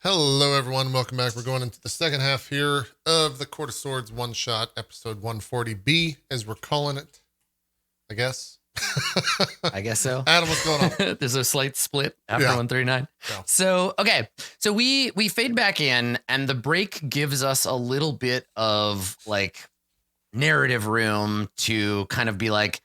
Hello, everyone. Welcome back. We're going into the second half here of the Court of Swords one-shot, episode 140B, as we're calling it, I guess. I guess so. Adam, what's going on? There's a slight split after 139. Yeah. So, okay. So we fade back in, and the break gives us a little bit of, like, narrative room to kind of be like,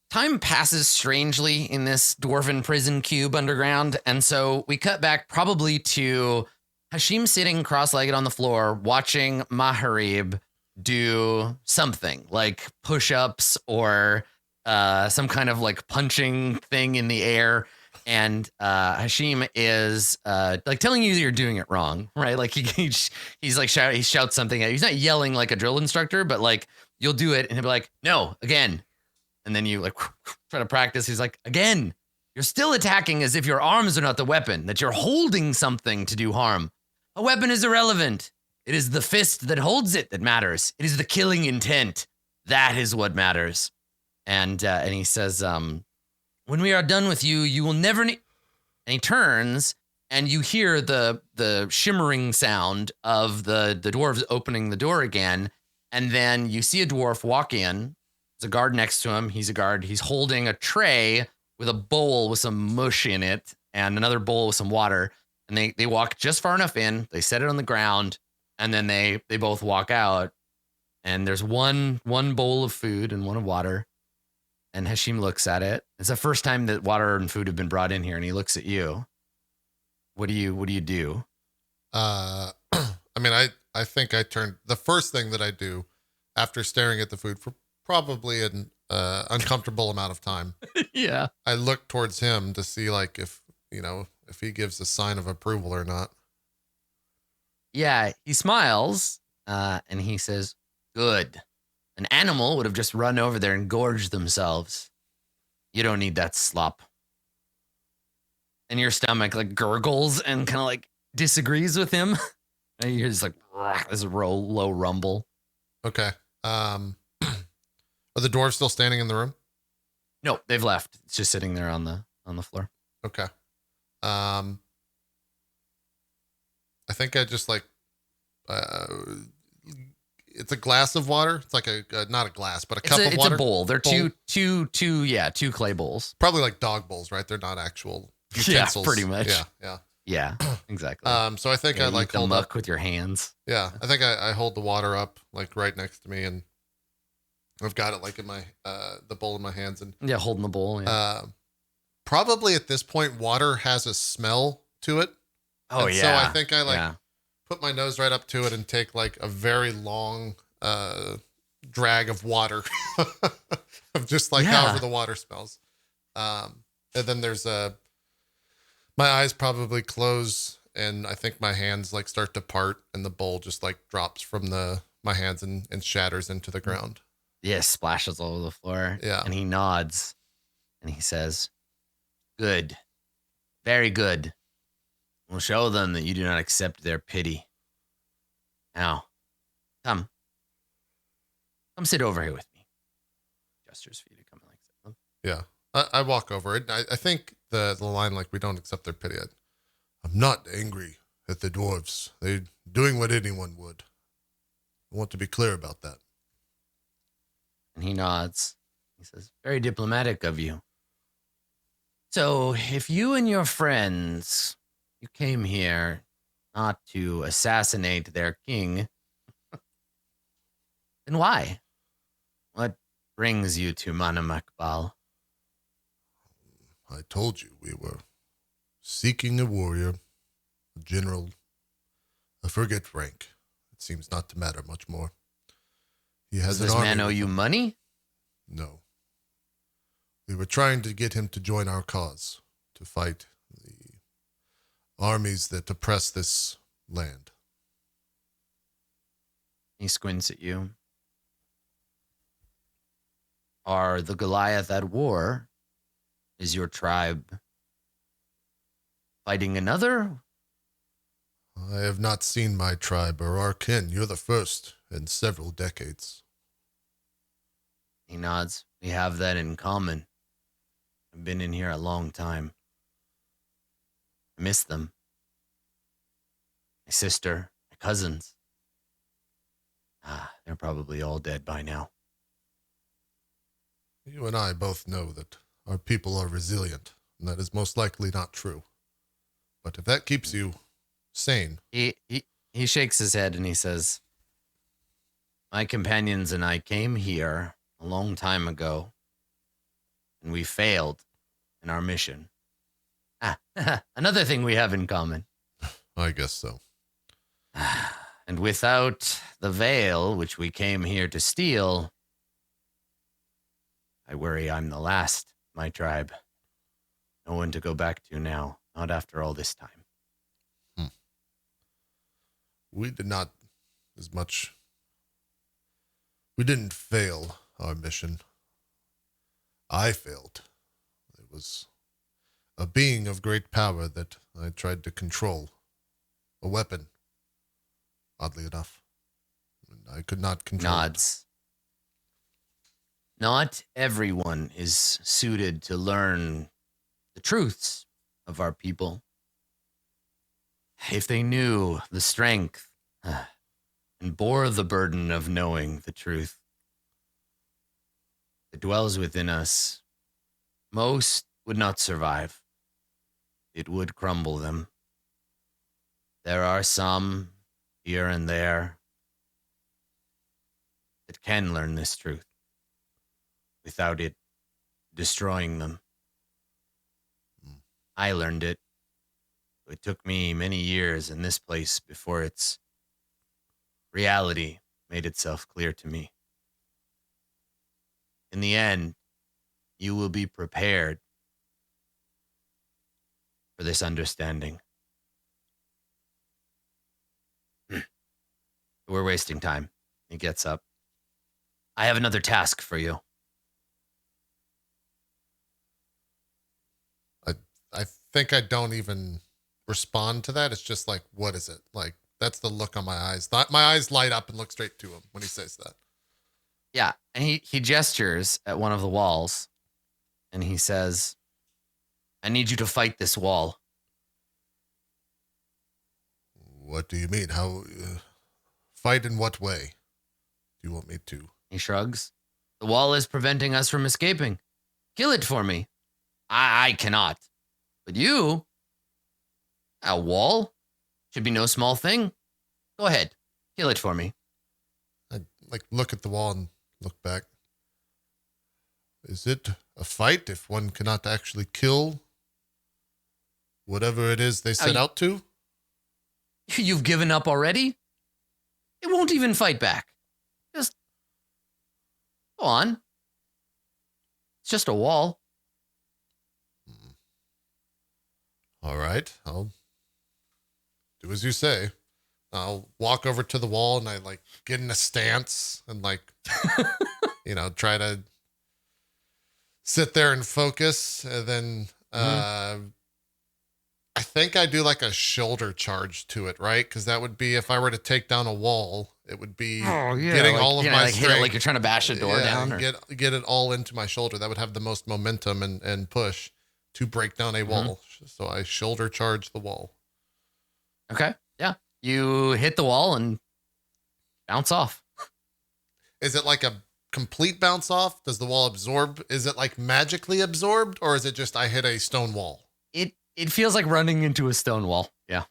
time passes strangely in this dwarven prison cube underground. And so we cut back probably to Hashim sitting cross-legged on the floor watching Maharib do something like push-ups or some kind of like punching thing in the air. And Hashim is like telling you that you're doing it wrong, right? Like he's like he shouts something at you. He's not yelling like a drill instructor, but like you'll do it and he'll be like, no, again. And then you like try to practice. He's like, again, you're still attacking as if your arms are not the weapon, that you're holding something to do harm. A weapon is irrelevant. It is the fist that holds it that matters. It is the killing intent. That is what matters. And he says, when we are done with you, you will never need. And he turns and you hear the shimmering sound of the dwarves opening the door again. And then you see a dwarf walk in. There's a guard next to him. He's a guard. He's holding a tray with a bowl with some mush in it and another bowl with some water. And they walk just far enough in. They set it on the ground, and then they both walk out. And there's one bowl of food and one of water. And Hashim looks at it. It's the first time that water and food have been brought in here, and he looks at you. What do you do? I mean, I think I turned the first thing that I do after staring at the food for probably an uncomfortable amount of time. Yeah. I look towards him to see like if he gives a sign of approval or not. Yeah, he smiles and he says, good. An animal would have just run over there and gorged themselves. You don't need that slop. And your stomach like gurgles and kind of like disagrees with him. And you're just like, this low rumble. Okay. Are the dwarves still standing in the room? No, they've left. It's just sitting there on the floor. Okay. I think I just like, it's a glass of water. It's like not a glass, but a cup of water. It's a bowl. They're two clay bowls. Probably like dog bowls, right? They're not actual utensils. Yeah, pretty much. Yeah, exactly. So I think I like hold the muck with your hands. Yeah, I think I hold the water up like right next to me, and I've got it like in my the bowl in my hands, and holding the bowl. Yeah. Probably at this point, water has a smell to it. Oh, and yeah. So I think I put my nose right up to it and take like a very long drag of water of just like however the water smells. And then there's my eyes probably close, and I think my hands like start to part, and the bowl just like drops from my hands and shatters into the ground. Yeah, splashes all over the floor. Yeah. And he nods and he says, good. Very good. We'll show them that you do not accept their pity. Now, come sit over here with me. Gestures for you to come and like sit with them. Yeah. I walk over it. I think the line like, we don't accept their pity. I'm not angry at the dwarves. They're doing what anyone would. I want to be clear about that. And he nods. He says, very diplomatic of you. So if you and your friends, you came here not to assassinate their king, then why? What brings you to Manamakbal? I told you we were seeking a warrior, a general. I forget rank. It seems not to matter much more. He has Does this man owe you money? No. We were trying to get him to join our cause, to fight the armies that oppress this land. He squints at you. Are the Goliath at war? Is your tribe fighting another? I have not seen my tribe or our kin. You're the first in several decades. He nods. We have that in common. I've been in here a long time. I miss them. my sister, my cousins. They're probably all dead by now. You and I both know that our people are resilient, and that is most likely not true. But if that keeps you sane... He shakes his head and he says, my companions and I came here a long time ago, and we failed in our mission. Another thing we have in common. I guess so. And without the veil, which we came here to steal, I worry I'm the last, my tribe. No one to go back to now, not after all this time. We did not as much... We didn't fail our mission. I failed. It was a being of great power that I tried to control. A weapon, oddly enough. I could not control Nods. Not everyone is suited to learn the truths of our people. If they knew the strength and bore the burden of knowing the truth that dwells within us, most would not survive. It would crumble them. There are some here and there that can learn this truth without it destroying them. I learned it. It took me many years in this place before its reality made itself clear to me. In the end, you will be prepared for this understanding. We're wasting time. He gets up. I have another task for you. I think I don't even respond to that. It's just like, what is it? Like, that's the look on my eyes. My eyes light up and look straight to him when he says that. Yeah, and he gestures at one of the walls, and he says, I need you to fight this wall. What do you mean? How... fight in what way do you want me to? He shrugs. The wall is preventing us from escaping. Kill it for me. I cannot. But you... A wall? Should be no small thing. Go ahead. Kill it for me. I look at the wall and look back. Is it a fight if one cannot actually kill whatever it is they set out to? You've given up already? It won't even fight back. Just go on. It's just a wall. All right, I'll do as you say. I'll walk over to the wall and I get in a stance and try to sit there and focus. And then I think I do a shoulder charge to it, right? Because that would be if I were to take down a wall, it would be getting all of my strength. Hit it like you're trying to bash a door down. Or... Get it all into my shoulder. That would have the most momentum and push to break down a wall. So I shoulder charge the wall. Okay. Yeah. You hit the wall and bounce off. Is it like a complete bounce off? Does the wall absorb? Is it magically absorbed, or is it just I hit a stone wall? It feels like running into a stone wall. Yeah.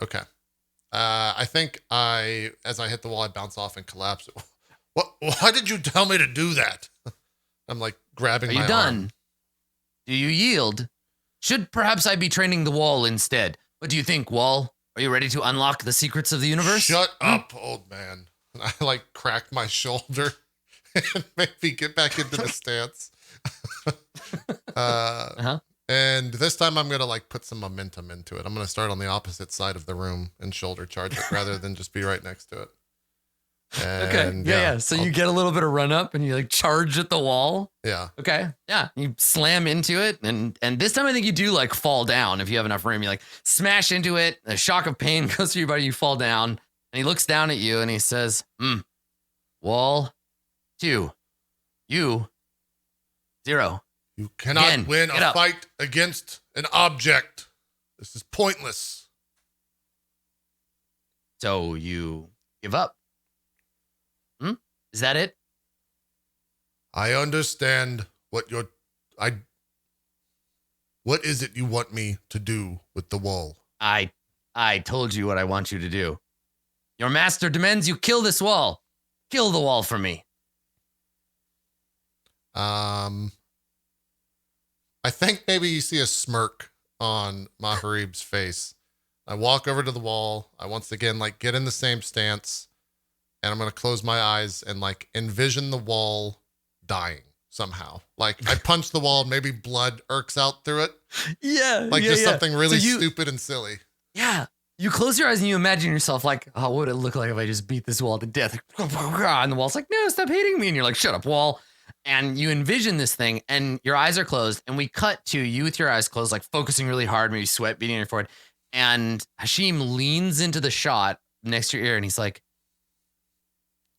Okay. I think as I hit the wall, I bounce off and collapse. What? Why did you tell me to do that? I'm grabbing my arm. Are you done? Do you yield? Should perhaps I be training the wall instead? What do you think, wall? Are you ready to unlock the secrets of the universe? Shut up, old man. And I crack my shoulder and maybe get back into the stance. And this time I'm going to put some momentum into it. I'm going to start on the opposite side of the room and shoulder charge it rather than just be right next to it. And, okay. Yeah. So you get a little bit of run up and you charge at the wall. Yeah. Okay. Yeah. You slam into it. And this time I think you do fall down if you have enough room. You smash into it. A shock of pain goes through your body. You fall down and he looks down at you and he says, wall 2, you 0. You cannot win a fight against an object. This is pointless. So you give up. Is that it? I understand what what is it you want me to do with the wall? I told you what I want you to do. Your master demands you kill this wall. Kill the wall for me. I think maybe you see a smirk on Maharib's face. I walk over to the wall. I once again like get in the same stance, and I'm gonna close my eyes and like envision the wall dying somehow. Like I punch the wall, maybe blood irks out through it. Yeah. Like just something really stupid and silly. Yeah. You close your eyes and you imagine yourself like, oh, what would it look like if I just beat this wall to death? And the wall's like, no, stop hating me. And you're like, shut up, wall. And you envision this thing and your eyes are closed. And we cut to you with your eyes closed, like focusing really hard, maybe sweat beating on your forehead. And Hashim leans into the shot next to your ear and he's like,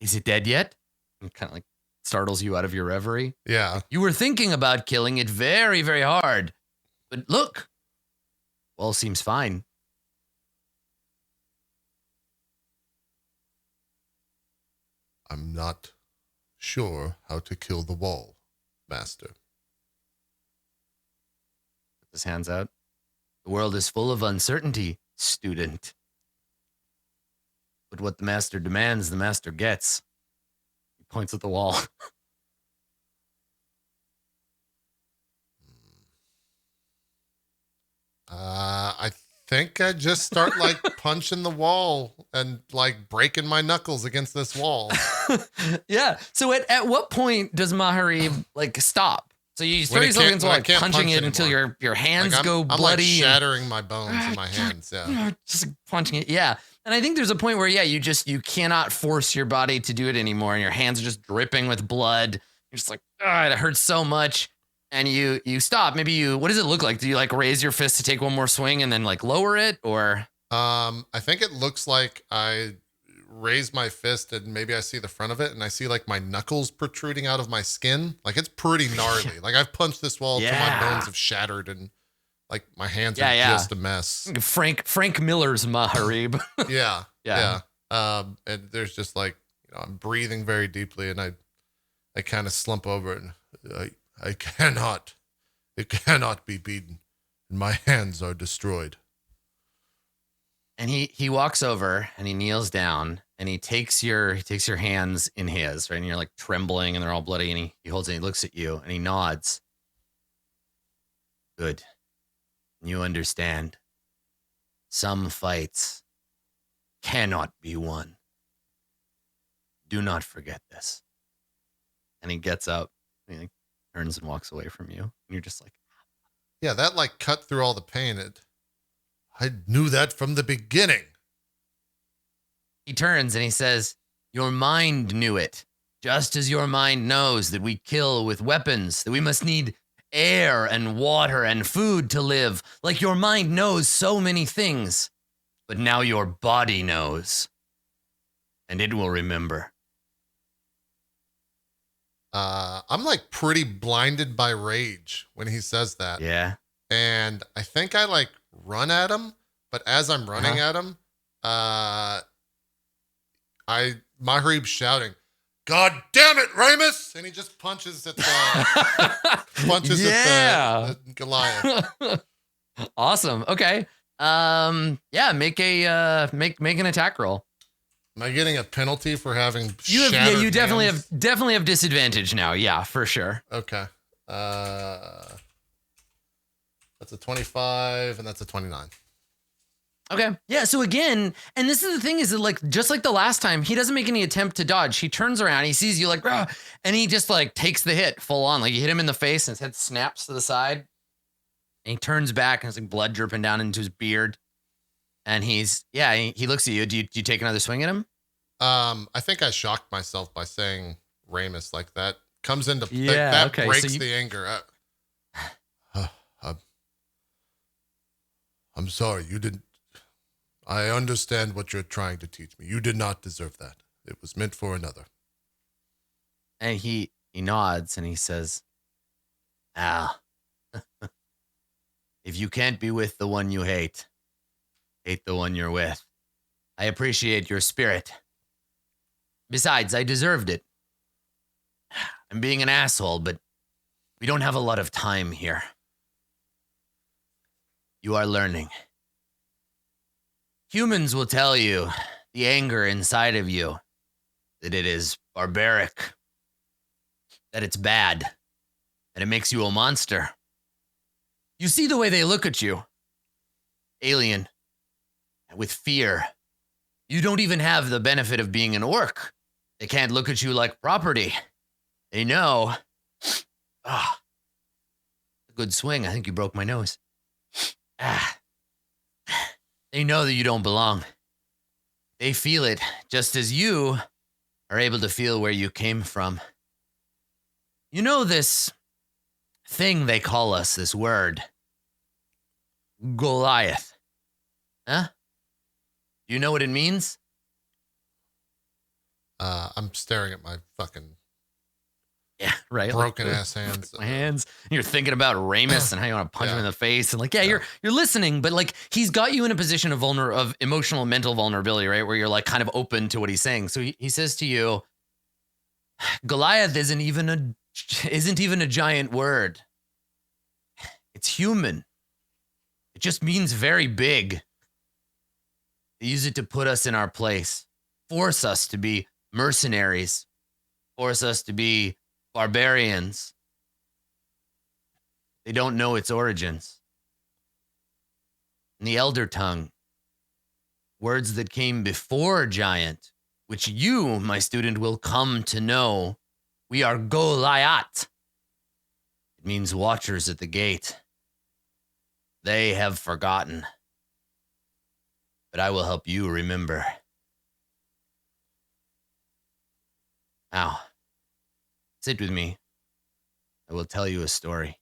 is it dead yet? And kind of like startles you out of your reverie. Yeah. You were thinking about killing it very, very hard. But look, well, seems fine. I'm not sure how to kill the wall, master. Put his hands out. The world is full of uncertainty, student. But what the master demands, the master gets. He points at the wall. I think I just start like punching the wall and like breaking my knuckles against this wall. Yeah. So at what point does Maharib like stop? So you throw yourself against the wall, like punching it until your hands like go bloody. I'm like shattering my bones in my hands. Yeah. Just punching it. Yeah. And I think there's a point where, yeah, you cannot force your body to do it anymore. And your hands are just dripping with blood. You're just like, it hurts so much. And you stop. Maybe what does it look like? Do you like raise your fist to take one more swing and then like lower it, or? I think it looks like I raise my fist and maybe I see the front of it and I see like my knuckles protruding out of my skin. Like it's pretty gnarly. Like I've punched this wall till my bones have shattered and like my hands are just a mess. Frank Miller's Maharib. Yeah. And there's just like, I'm breathing very deeply and I kind of slump over and it cannot be beaten. And my hands are destroyed. And he walks over and he kneels down and he takes your hands in his, right? And you're like trembling and they're all bloody and he holds it and he looks at you and he nods. Good. You understand. Some fights cannot be won. Do not forget this. And he gets up and he turns and walks away from you. And you're just like, yeah, that like cut through all the pain. I knew that from the beginning. He turns and he says, your mind knew it, just as your mind knows that we kill with weapons, that we must need air and water and food to live. Like your mind knows so many things, but now your body knows, and it will remember. I'm like pretty blinded by rage when he says that. Yeah. And I think I like run at him, but as I'm running at him, Maharib's shouting, God damn it, Ramus! And he just punches at the Goliath. Awesome. Okay. Make an attack roll. Am I getting a penalty for having you definitely have disadvantage now. Yeah, for sure. Okay. That's a 25 and that's a 29. Okay. Yeah. So again, and this is the thing is that like, just like the last time, he doesn't make any attempt to dodge. He turns around, he sees you like, rah, and he just like takes the hit full on. Like you hit him in the face and his head snaps to the side. And he turns back and it's like blood dripping down into his beard. And he looks at you. Do you take another swing at him? I think I shocked myself by saying Ramus like that. Comes into breaks the anger. I'm sorry, you didn't. I understand what you're trying to teach me. You did not deserve that. It was meant for another. And he nods and he says, if you can't be with the one you hate the one you're with. I appreciate your spirit. Besides, I deserved it. I'm being an asshole, but we don't have a lot of time here. You are learning. Humans will tell you the anger inside of you, that it is barbaric, that it's bad, that it makes you a monster. You see the way they look at you. Alien. With fear. You don't even have the benefit of being an orc. They can't look at you like property. They know. Ah. A good swing. I think you broke my nose. Ah. They know that you don't belong. They feel it just as you are able to feel where you came from. You know this thing they call us, this word. Goliath. Huh? Do you know what it means? I'm staring at my fucking right. broken ass hands. My hands. You're thinking about Ramus and how you want to punch him in the face, and you're listening, but like he's got you in a position of emotional, mental vulnerability, right? Where you're like kind of open to what he's saying. So he says to you, Goliath isn't even a giant word. It's human. It just means very big. They use it to put us in our place, force us to be mercenaries, force us to be barbarians. They don't know its origins. In the Elder Tongue, words that came before giant, which you, my student, will come to know, we are Goliath. It means watchers at the gate. They have forgotten. But I will help you remember. Now, sit with me. I will tell you a story.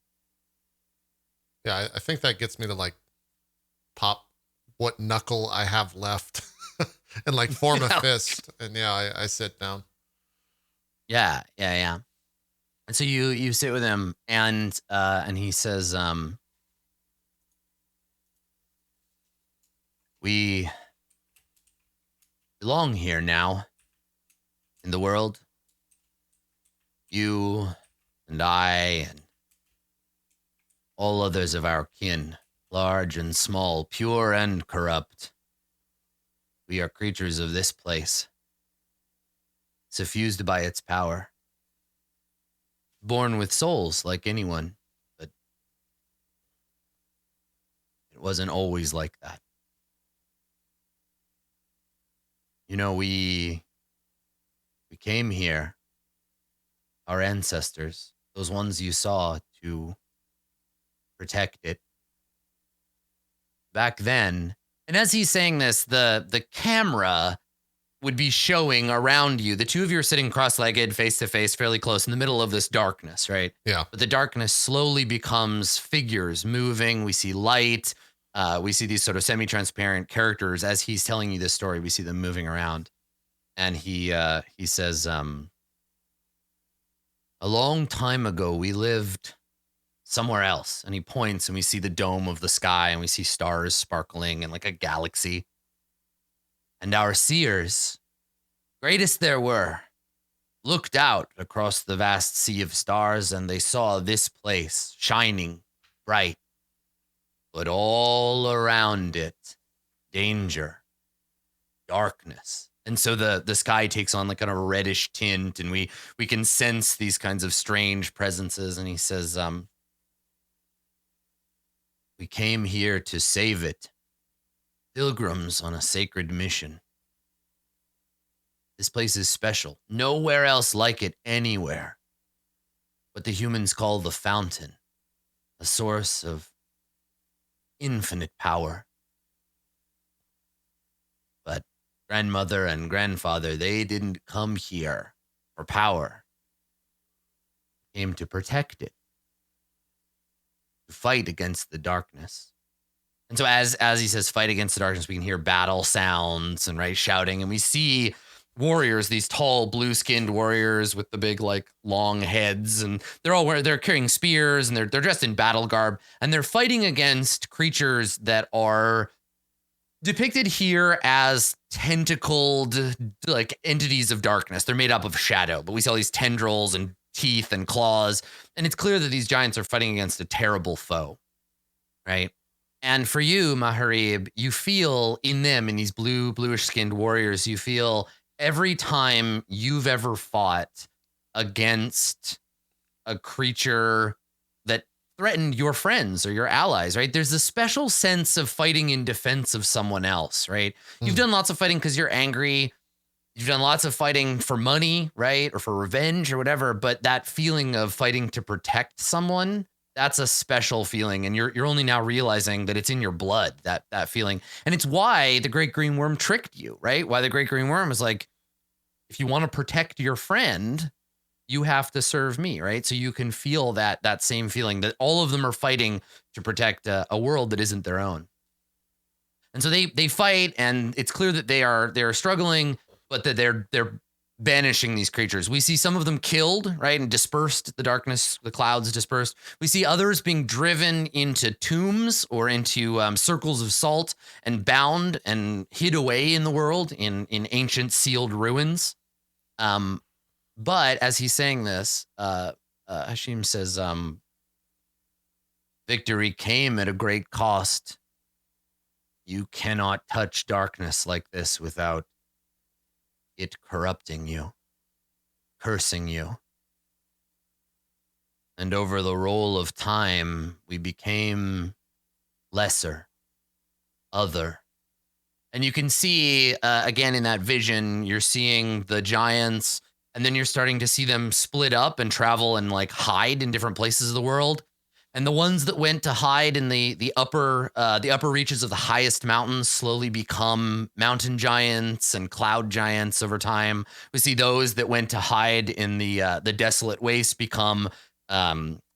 Yeah, I think that gets me to like pop what knuckle I have left and like form a fist. And I sit down. Yeah. And so you sit with him and he says, we belong here now in the world. You and I and all others of our kin, large and small, pure and corrupt. We are creatures of this place, suffused by its power, born with souls like anyone, but it wasn't always like that. You know, we came here, our ancestors, those ones you saw, to protect it. Back then, and as he's saying this, the camera would be showing around you. The two of you are sitting cross-legged, face to face, fairly close in the middle of this darkness, right? Yeah. But the darkness slowly becomes figures moving. We see light. We see these sort of semi-transparent characters. As he's telling you this story, we see them moving around. And he says, a long time ago, we lived somewhere else. And he points and we see the dome of the sky and we see stars sparkling and like a galaxy. And our seers, greatest there were, looked out across the vast sea of stars and they saw this place shining bright. But all around it, danger, darkness. And so the sky takes on like kind of a reddish tint and we can sense these kinds of strange presences. And he says, we came here to save it. Pilgrims on a sacred mission. This place is special. Nowhere else like it anywhere. What the humans call the fountain. A source of infinite power. But grandmother and grandfather, they didn't come here for power. They came to protect it. To fight against the darkness. And so as he says fight against the darkness, we can hear battle sounds and right shouting. And we see warriors, these tall blue-skinned warriors with the big like long heads, and they're carrying spears and they're dressed in battle garb, and they're fighting against creatures that are depicted here as tentacled, like entities of darkness. They're made up of shadow, but we see all these tendrils and teeth and claws, and it's clear that these giants are fighting against a terrible foe, right? And for you, Maharib, you feel in them, in these bluish skinned warriors, you feel every time you've ever fought against a creature that threatened your friends or your allies, right? There's a special sense of fighting in defense of someone else, right? You've done lots of fighting because you're angry. You've done lots of fighting for money, right? Or for revenge or whatever. But that feeling of fighting to protect someone, that's a special feeling. And you're only now realizing that it's in your blood, that feeling. And it's why the great green worm tricked you, right? Why the great green worm is like, if you want to protect your friend, you have to serve me, right? So you can feel that same feeling that all of them are fighting to protect a world that isn't their own. And so they fight, and it's clear that they're struggling, but that they're banishing these creatures. We see some of them killed, right, and dispersed. The darkness, the clouds dispersed. We see others being driven into tombs or into circles of salt and bound and hid away in the world in ancient sealed ruins. But as he's saying this, Hashim says, victory came at a great cost. You cannot touch darkness like this without it corrupting you, cursing you. And over the roll of time, we became lesser, other. And you can see, again, in that vision, you're seeing the giants, and then you're starting to see them split up and travel and like hide in different places of the world. And the ones that went to hide in the upper reaches of the highest mountains slowly become mountain giants and cloud giants over time. We see those that went to hide in the desolate waste become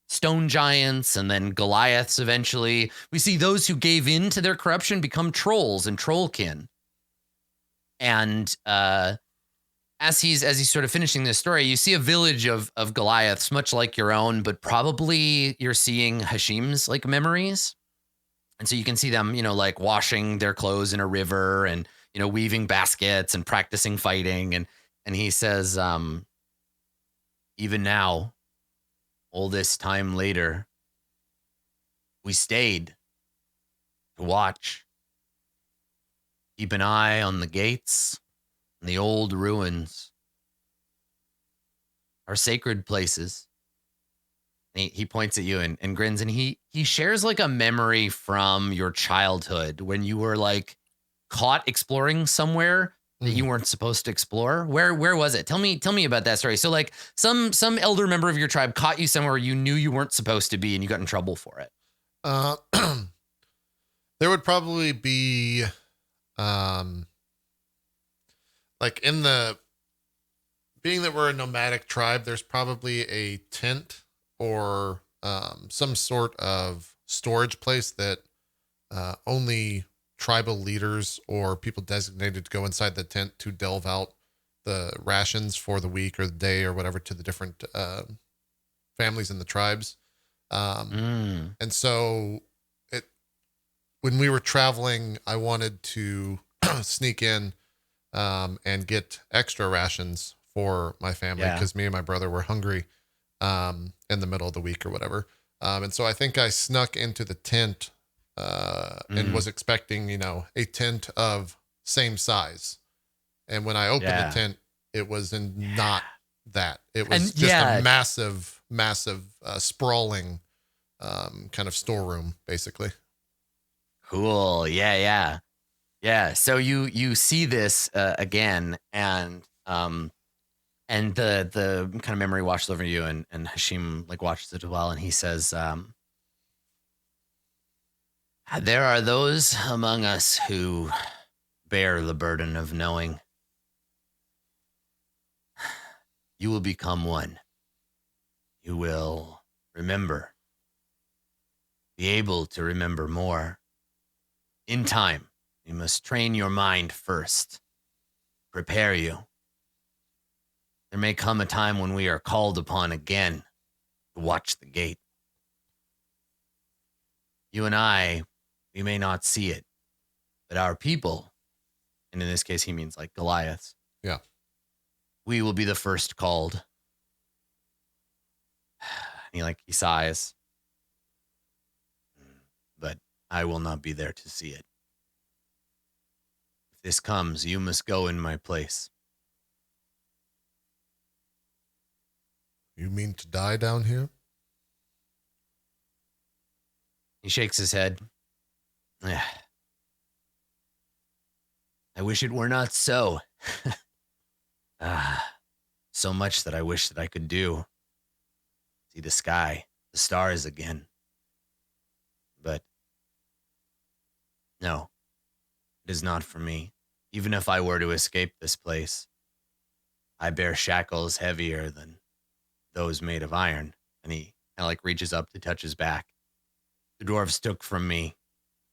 stone giants, and then Goliaths eventually. We see those who gave in to their corruption become trolls and trollkin. And as he's sort of finishing this story, you see a village of Goliaths, much like your own, but probably you're seeing Hashim's like memories. And so you can see them, like washing their clothes in a river and, weaving baskets and practicing fighting. And he says, even now, all this time later, we stayed to watch, keep an eye on the gates, the old ruins, are sacred places. He points at you and grins, and he shares like a memory from your childhood when you were like caught exploring somewhere that you weren't supposed to explore. Where was it? Tell me about that story. So like some elder member of your tribe caught you somewhere you knew you weren't supposed to be, and you got in trouble for it. There would probably be like in the, being that we're a nomadic tribe, there's probably a tent or some sort of storage place that only tribal leaders or people designated to go inside the tent to delve out the rations for the week or the day or whatever to the different families in the tribes. And so when we were traveling, I wanted to sneak in and get extra rations for my family because me and my brother were hungry in the middle of the week or whatever. And so I think I snuck into the tent and was expecting, a tent of same size. And when I opened the tent, it was not that. It was just a massive, sprawling kind of storeroom, basically. Cool. Yeah. So you see this again, and the kind of memory washes over you, and Hashim like watches it as well, and he says, there are those among us who bear the burden of knowing. You will become one. You will remember, be able to remember more. In time, you must train your mind first, prepare you. There may come a time when we are called upon again to watch the gate. You and I, we may not see it, But our people, and in this case, he means like Goliaths. Yeah. We will be the first called. He sighs. But I will not be there to see it. If this comes, you must go in my place. You mean to die down here? He shakes his head. I wish it were not so. So much that I wish that I could do. See the sky, the stars again. But no, it is not for me. Even if I were to escape this place, I bear shackles heavier than those made of iron. And he kind of like reaches up to touch his back. The dwarves took from me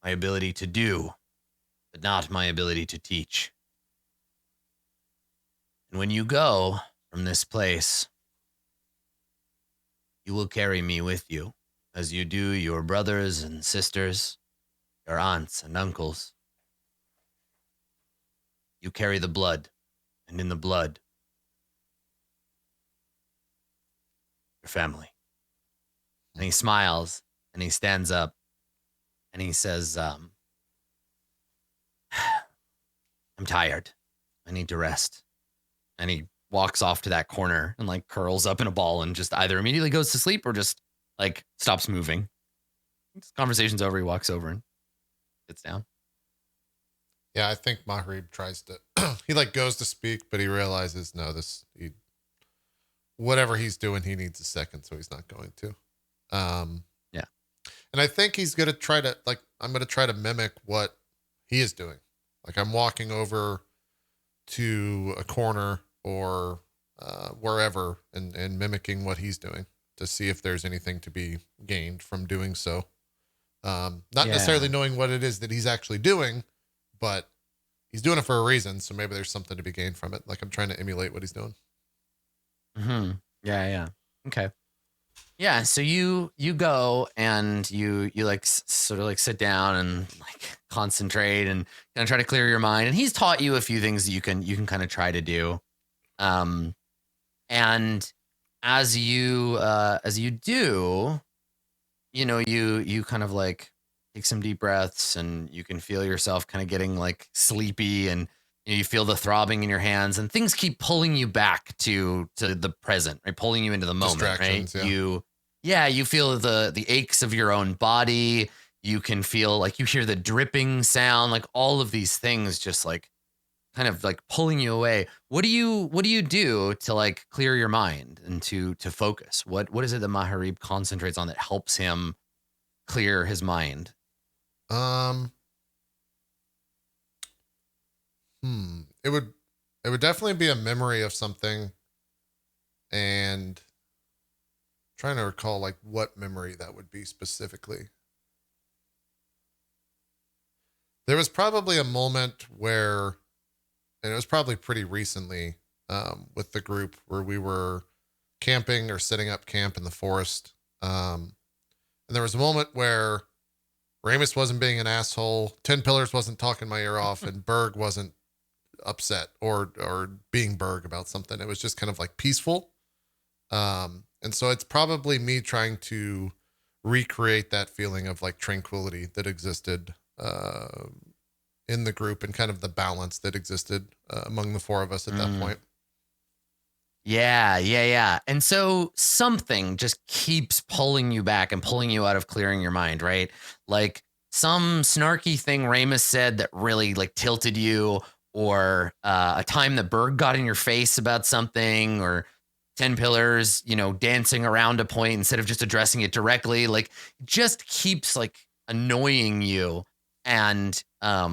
my ability to do, but not my ability to teach. And when you go from this place, you will carry me with you, as you do your brothers and sisters, your aunts and uncles. You carry the blood, and in the blood, your family. And he smiles, and he stands up, and he says, I'm tired. I need to rest. And he walks off to that corner and like curls up in a ball and just either immediately goes to sleep or just like stops moving. This conversation's over. He walks over and sits down. Yeah, I think Maharib tries to, he like goes to speak, but he realizes, no, whatever he's doing, he needs a second, so he's not going to. Yeah. And I think he's going to try to, like, I'm going to try to mimic what he is doing. Like, I'm walking over to a corner or wherever and mimicking what he's doing to see if there's anything to be gained from doing so. Not necessarily knowing what it is that he's actually doing, but he's doing it for a reason. So maybe there's something to be gained from it. Like, I'm trying to emulate what he's doing. Mm-hmm. Yeah. Okay. Yeah. So you go and you like sort of like sit down and like concentrate and kind of try to clear your mind. And he's taught you a few things that you can kind of try to do. And as you do, you kind of like take some deep breaths and you can feel yourself kind of getting like sleepy and you feel the throbbing in your hands and things keep pulling you back to the present, right? Pulling you into the moment, right? Yeah. You feel the aches of your own body. You can feel like you hear the dripping sound, like all of these things just like kind of like pulling you away. What do you do to like clear your mind and to focus? What is it that Maharib concentrates on that helps him clear his mind? It would definitely be a memory of something, and I'm trying to recall like what memory that would be specifically. There was probably a moment where, and it was probably pretty recently, with the group where we were camping or setting up camp in the forest. And there was a moment where Ramus wasn't being an asshole, 10 Pillars wasn't talking my ear off, and Berg wasn't upset or being Berg about something. It was just kind of like peaceful. And so it's probably me trying to recreate that feeling of like tranquility that existed in the group and kind of the balance that existed among the four of us at that point. Yeah. And so something just keeps pulling you back and pulling you out of clearing your mind, right? Like some snarky thing Ramus said that really like tilted you, or a time that Berg got in your face about something, or 10 Pillars, dancing around a point instead of just addressing it directly. Like it just keeps like annoying you. And I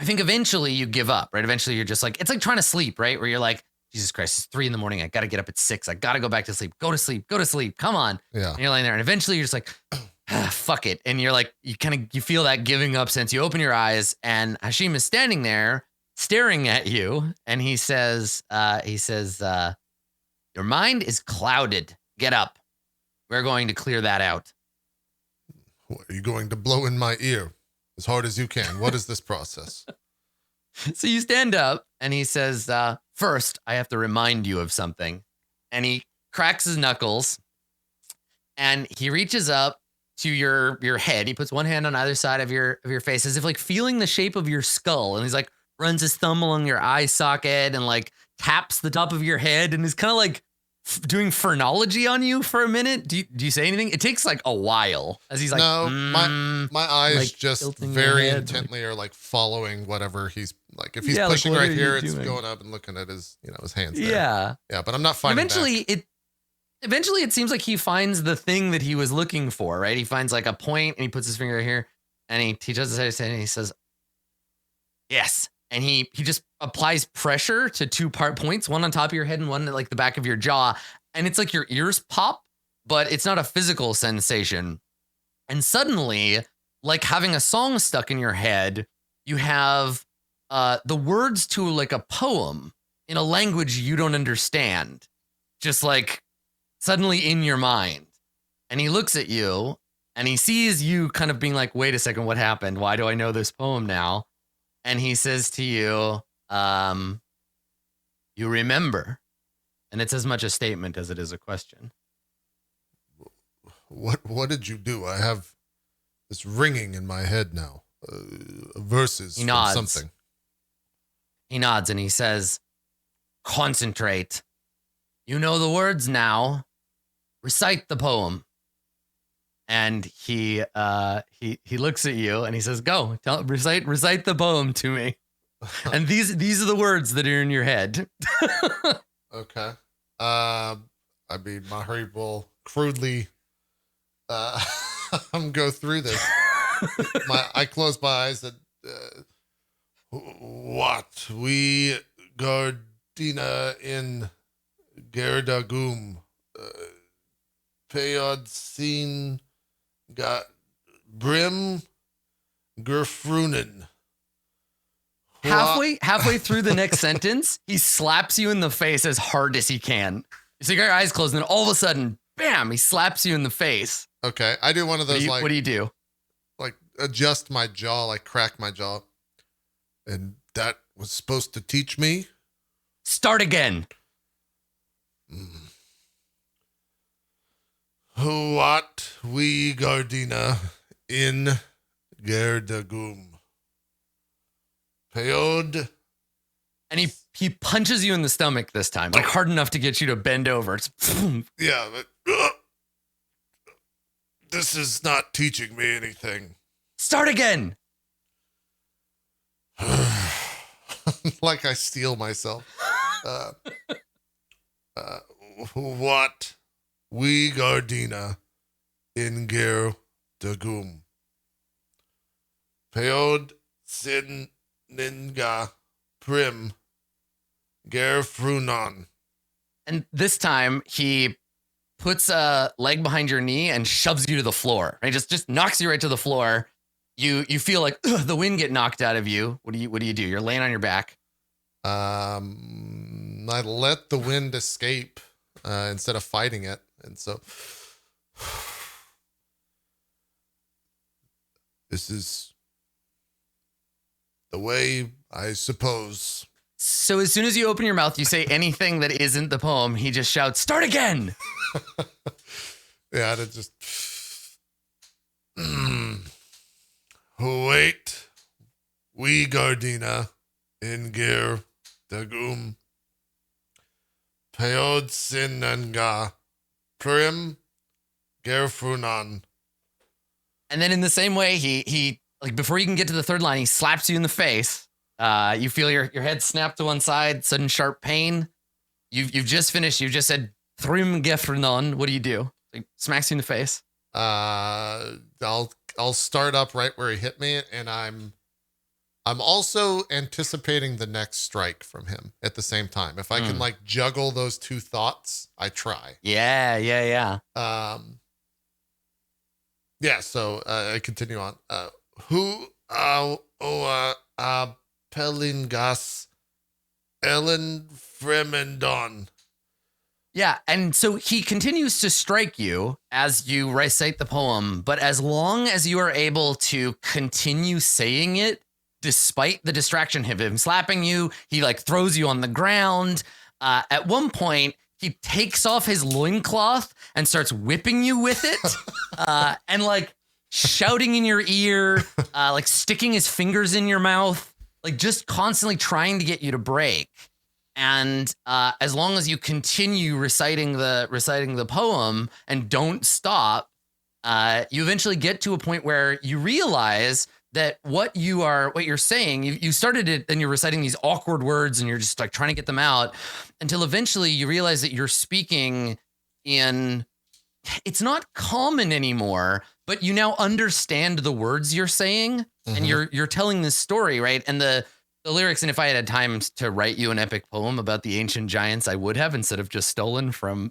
think eventually you give up, right? Eventually you're just like, it's like trying to sleep, right? Where you're like, Jesus Christ, it's 3 a.m. I got to get up at 6. I got to go back to sleep. Go to sleep. Come on. Yeah. And you're lying there. And eventually you're just like, fuck it. And you're like, you feel that giving up sense. You open your eyes and Hashim is standing there staring at you. And he says, your mind is clouded. Get up. We're going to clear that out. Are you going to blow in my ear? as hard as you can. What is this process? So you stand up and he says, first, I have to remind you of something. And he cracks his knuckles and he reaches up to your head. He puts one hand on either side of your face as if like feeling the shape of your skull. And he's like runs his thumb along your eye socket and like taps the top of your head and is kind of like doing phrenology on you for a minute. Do you say anything? It takes like a while as he's like, no, my eyes like just very intently are like following whatever he's like. If he's pushing like, right here, it's going up and looking at his, his hands. There. Yeah. But I'm not finding. Eventually it seems like he finds the thing that he was looking for, right? He finds like a point and he puts his finger right here and he does his head and he says, yes. And he just applies pressure to two points, one on top of your head and one at like the back of your jaw. And it's like your ears pop, but it's not a physical sensation. And suddenly, like having a song stuck in your head, you have the words to like a poem in a language you don't understand, just like suddenly in your mind. And he looks at you and he sees you kind of being like, wait a second, what happened? Why do I know this poem now? And he says to you, you remember. And it's as much a statement as it is a question. What did you do? I have this ringing in my head now. Verses from something. He nods and he says, concentrate. You know the words now. Recite the poem. And he looks at you and he says, go, recite the poem to me. And these are the words that are in your head. Okay. I mean, Maharib will crudely go through this. I close my eyes and what we Gardina in Gerdagum Payod Sin got Brim Gerfrunen. Halfway through the next sentence, he slaps you in the face as hard as he can. So you got your eyes closed, and then all of a sudden, bam, he slaps you in the face. Okay, I do one of those. What do you do? Like adjust my jaw, like crack my jaw. And that was supposed to teach me? Start again. What we Gardina in Gerdagum. Payod. And he punches you in the stomach this time, like hard enough to get you to bend over. Yeah, but this is not teaching me anything. Start again. Like I steal myself. What we Gardina in Gerdagum. Payod sin Ninga Prim Gerfrunon. And this time he puts a leg behind your knee and shoves you to the floor. He just knocks you right to the floor. You feel like the wind get knocked out of you. What do you do? You're laying on your back. I let the wind escape instead of fighting it, and so this is the way, I suppose. So as soon as you open your mouth, you say anything that isn't the poem, he just shouts, start again. Yeah, to just wait. We Gardina in Gir Dagum Payod Sinanga Prim Gerfrunan. And then in the same way, he like before you can get to the third line, he slaps you in the face. You feel your head snap to one side, sudden sharp pain. You've just finished. You just said Thrim Gefrenon. What do? He smacks you in the face. I'll start up right where he hit me, and I'm also anticipating the next strike from him at the same time. If I can like juggle those two thoughts, I try. Yeah. Yeah. So I continue on. Who Pelingas Ellen Fremendon. Yeah, and so he continues to strike you as you recite the poem, but as long as you are able to continue saying it, despite the distraction of him slapping you, he like throws you on the ground. At one point, he takes off his loincloth and starts whipping you with it, and like shouting in your ear, like sticking his fingers in your mouth, like just constantly trying to get you to break. And as long as you continue reciting the poem and don't stop, you eventually get to a point where you realize that what you're saying, you started it and you're reciting these awkward words and you're just like trying to get them out until eventually you realize that you're speaking in, it's not common anymore, but you now understand the words you're saying, and you're telling this story, right? And the lyrics, and if I had time to write you an epic poem about the ancient giants, I would have, instead of just stealing from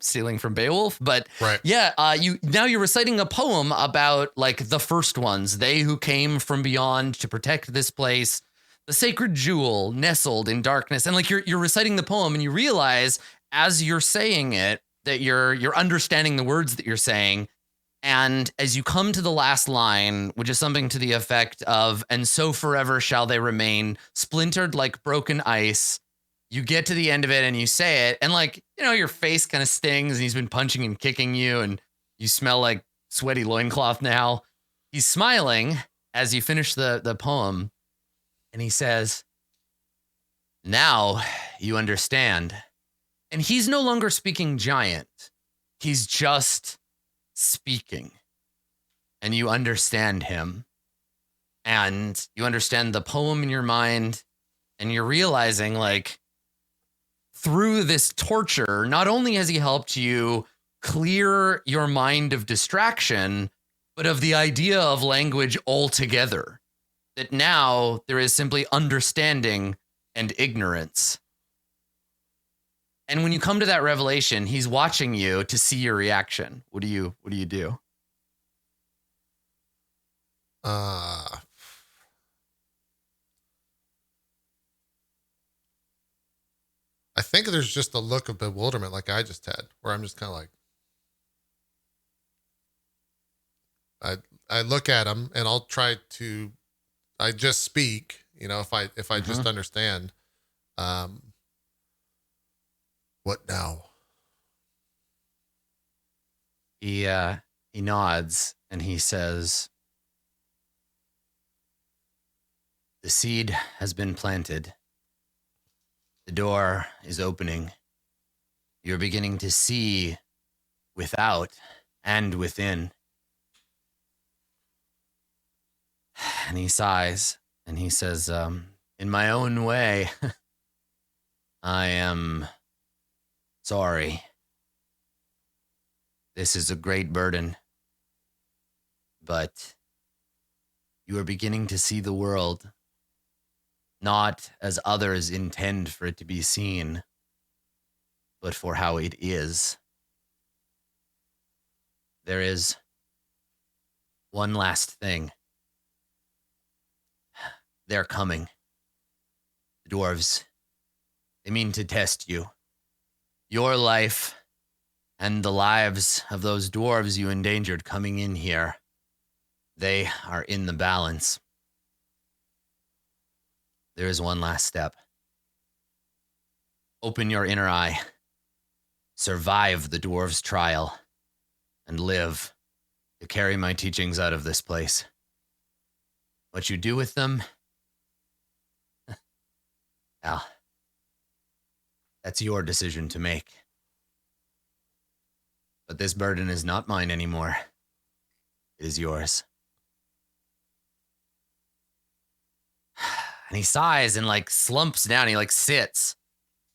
Beowulf. But right. You're reciting a poem about like the first ones, they who came from beyond to protect this place, the sacred jewel nestled in darkness. And like you're reciting the poem, and you realize as you're saying it that you're understanding the words that you're saying. And as you come to the last line, which is something to the effect of, and so forever shall they remain, splintered like broken ice, you get to the end of it and you say it. And like, your face kind of stings, and he's been punching and kicking you, and you smell like sweaty loincloth now. He's smiling as you finish the poem. And he says, now you understand. And he's no longer speaking giant. He's just speaking, and you understand him, and you understand the poem in your mind, and you're realizing like through this torture, not only has he helped you clear your mind of distraction, but of the idea of language altogether, that now there is simply understanding and ignorance. And when you come to that revelation, he's watching you to see your reaction. What do you do? I think there's just a look of bewilderment like I just had, where I'm just kind of like, I look at him and I'll try to, I just speak, if I just understand, what now? He nods and he says, the seed has been planted. The door is opening. You're beginning to see without and within. And he sighs and he says, in my own way, I am sorry. This is a great burden. But you are beginning to see the world not as others intend for it to be seen, but for how it is. There is one last thing. They're coming. The dwarves. They mean to test you. Your life and the lives of those dwarves you endangered coming in here. They are in the balance. There is one last step. Open your inner eye. Survive the dwarves' trial. And live to carry my teachings out of this place. What you do with them? Well, that's your decision to make. But this burden is not mine anymore. It is yours. And he sighs and like slumps down. He like sits.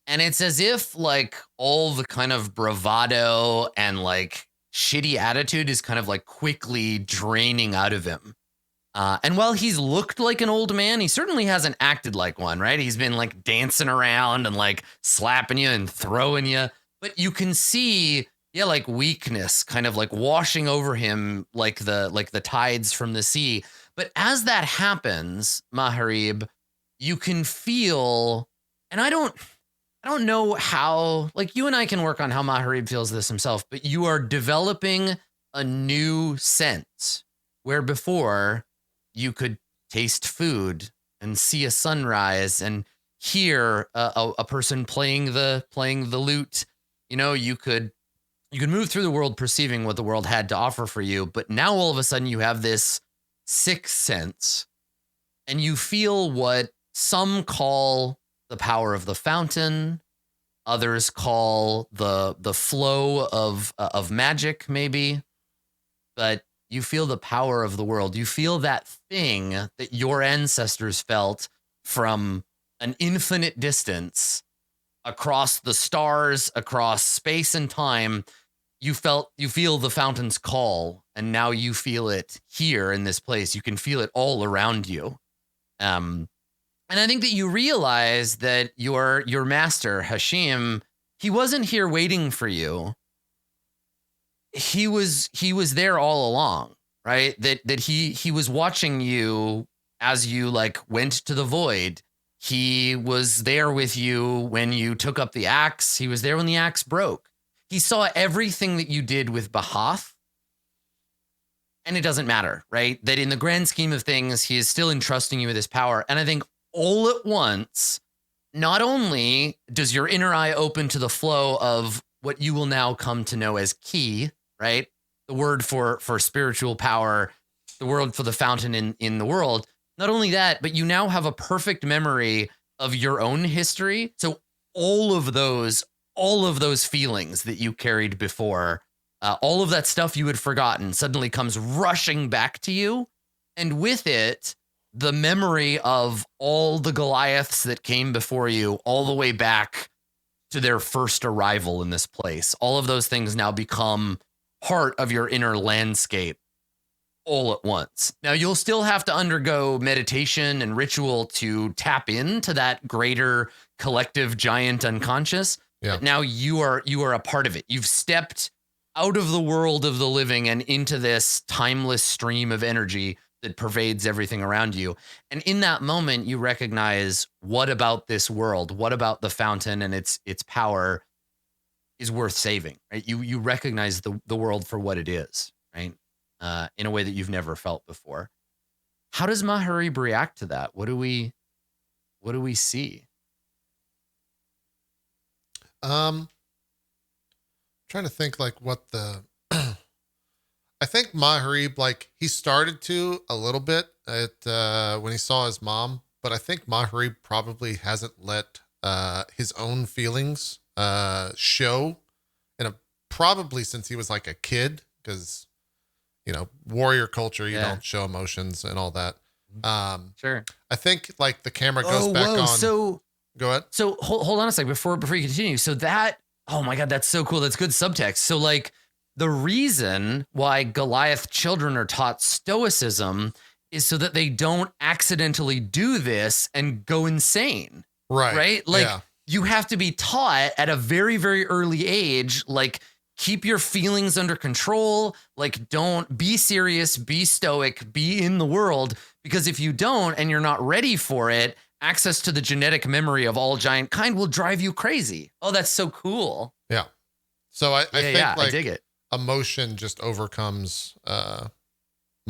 And it's as if like all the kind of bravado and like shitty attitude is kind of like quickly draining out of him. And while he's looked like an old man, he certainly hasn't acted like one, right? He's been like dancing around and like slapping you and throwing you. But you can see, yeah, like weakness kind of like washing over him like the tides from the sea. But as that happens, Maharib, you can feel, and I don't I don't know how, like, you and I can work on how Maharib feels this himself, but you are developing a new sense where before you could taste food and see a sunrise and hear a person playing the lute. You know, you could move through the world perceiving what the world had to offer for you, but now all of a sudden you have this sixth sense and you feel what some call the power of the fountain, others call the flow of magic, maybe, but you feel the power of the world. You feel that thing that your ancestors felt from an infinite distance across the stars, across space and time. You feel the fountain's call, and now you feel it here in this place. You can feel it all around you. And I think that you realize that your master, Hashim, he wasn't here waiting for you. He was there all along, right? That he was watching you as you like went to the void. He was there with you when you took up the axe. He was there when the axe broke. He saw everything that you did with Bahath. And it doesn't matter, right? That in the grand scheme of things, he is still entrusting you with his power. And I think all at once, not only does your inner eye open to the flow of what you will now come to know as ki, right? The word for spiritual power, the word for the fountain in the world. Not only that, but you now have a perfect memory of your own history. So all of those feelings that you carried before, all of that stuff you had forgotten suddenly comes rushing back to you. And with it, the memory of all the Goliaths that came before you, all the way back to their first arrival in this place. All of those things now become part of your inner landscape all at once. Now, you'll still have to undergo meditation and ritual to tap into that greater collective giant unconscious. Yeah. But now you are a part of it. You've stepped out of the world of the living and into this timeless stream of energy that pervades everything around you. And in that moment, you recognize what about this world, what about the fountain and its power is worth saving, right? You recognize the world for what it is, right? In a way that you've never felt before. How does Maharib react to that? What do we see? Trying to think like what the I think Maharib, like he started to a little bit at when he saw his mom, but I think Maharib probably hasn't let his own feelings show probably since he was like a kid, because you know, warrior culture, you don't show emotions and all that. Sure. I think like the camera goes back on. So go ahead. So hold on a sec before you continue. So that, oh my God, that's so cool. That's good subtext. So like the reason why Goliath children are taught stoicism is so that they don't accidentally do this and go insane. Right. Right. Like you have to be taught at a very, very early age, like keep your feelings under control. Like don't be serious, be stoic, be in the world. Because if you don't, and you're not ready for it, access to the genetic memory of all giant kind will drive you crazy. Oh, that's so cool. Yeah. So I think like I dig it. Emotion just overcomes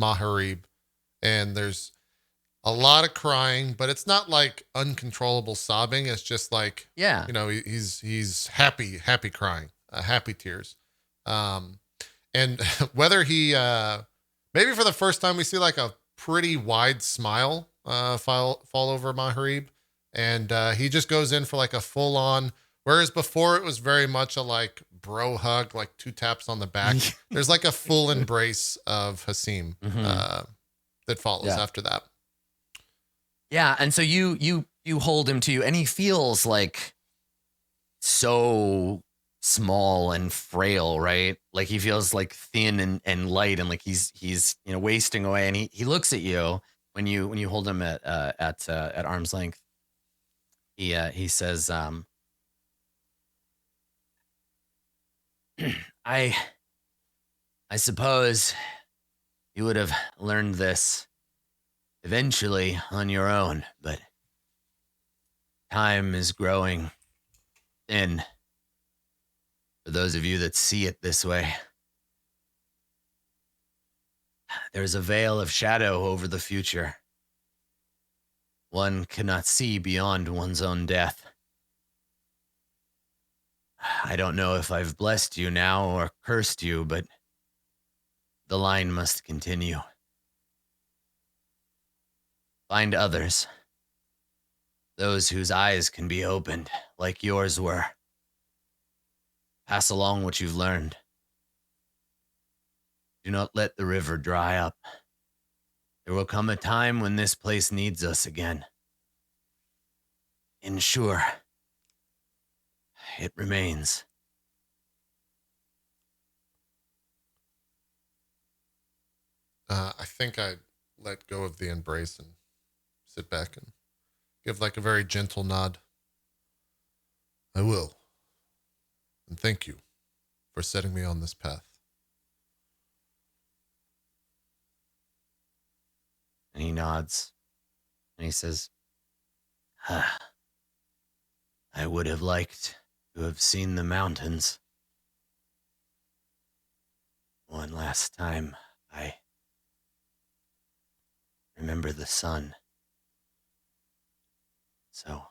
Maharib, and there's a lot of crying, but it's not like uncontrollable sobbing. It's just like, you know, he's happy crying, happy tears. And whether he maybe for the first time we see like a pretty wide smile fall over Maharib, and he just goes in for like a full on, whereas before it was very much a like bro hug, like 2 taps on the back. There's like a full embrace of Hasim that follows after that. Yeah, and so you hold him to you, and he feels like so small and frail, right? Like he feels like thin and light, and like he's you know wasting away. And he looks at you when you hold him at arm's length. He says, I suppose you would have learned this eventually on your own, but time is growing And for those of you that see it this way, there's a veil of shadow over the future. One cannot see beyond one's own death. I don't know if I've blessed you now or cursed you, but the line must continue. Find others. Those whose eyes can be opened, like yours were. Pass along what you've learned. Do not let the river dry up. There will come a time when this place needs us again. Ensure it remains. I think I let go of the embrace and sit back and give like a very gentle nod. I will. And thank you for setting me on this path. And he nods. And he says, I would have liked to have seen the mountains. One last time, I remember the sun. So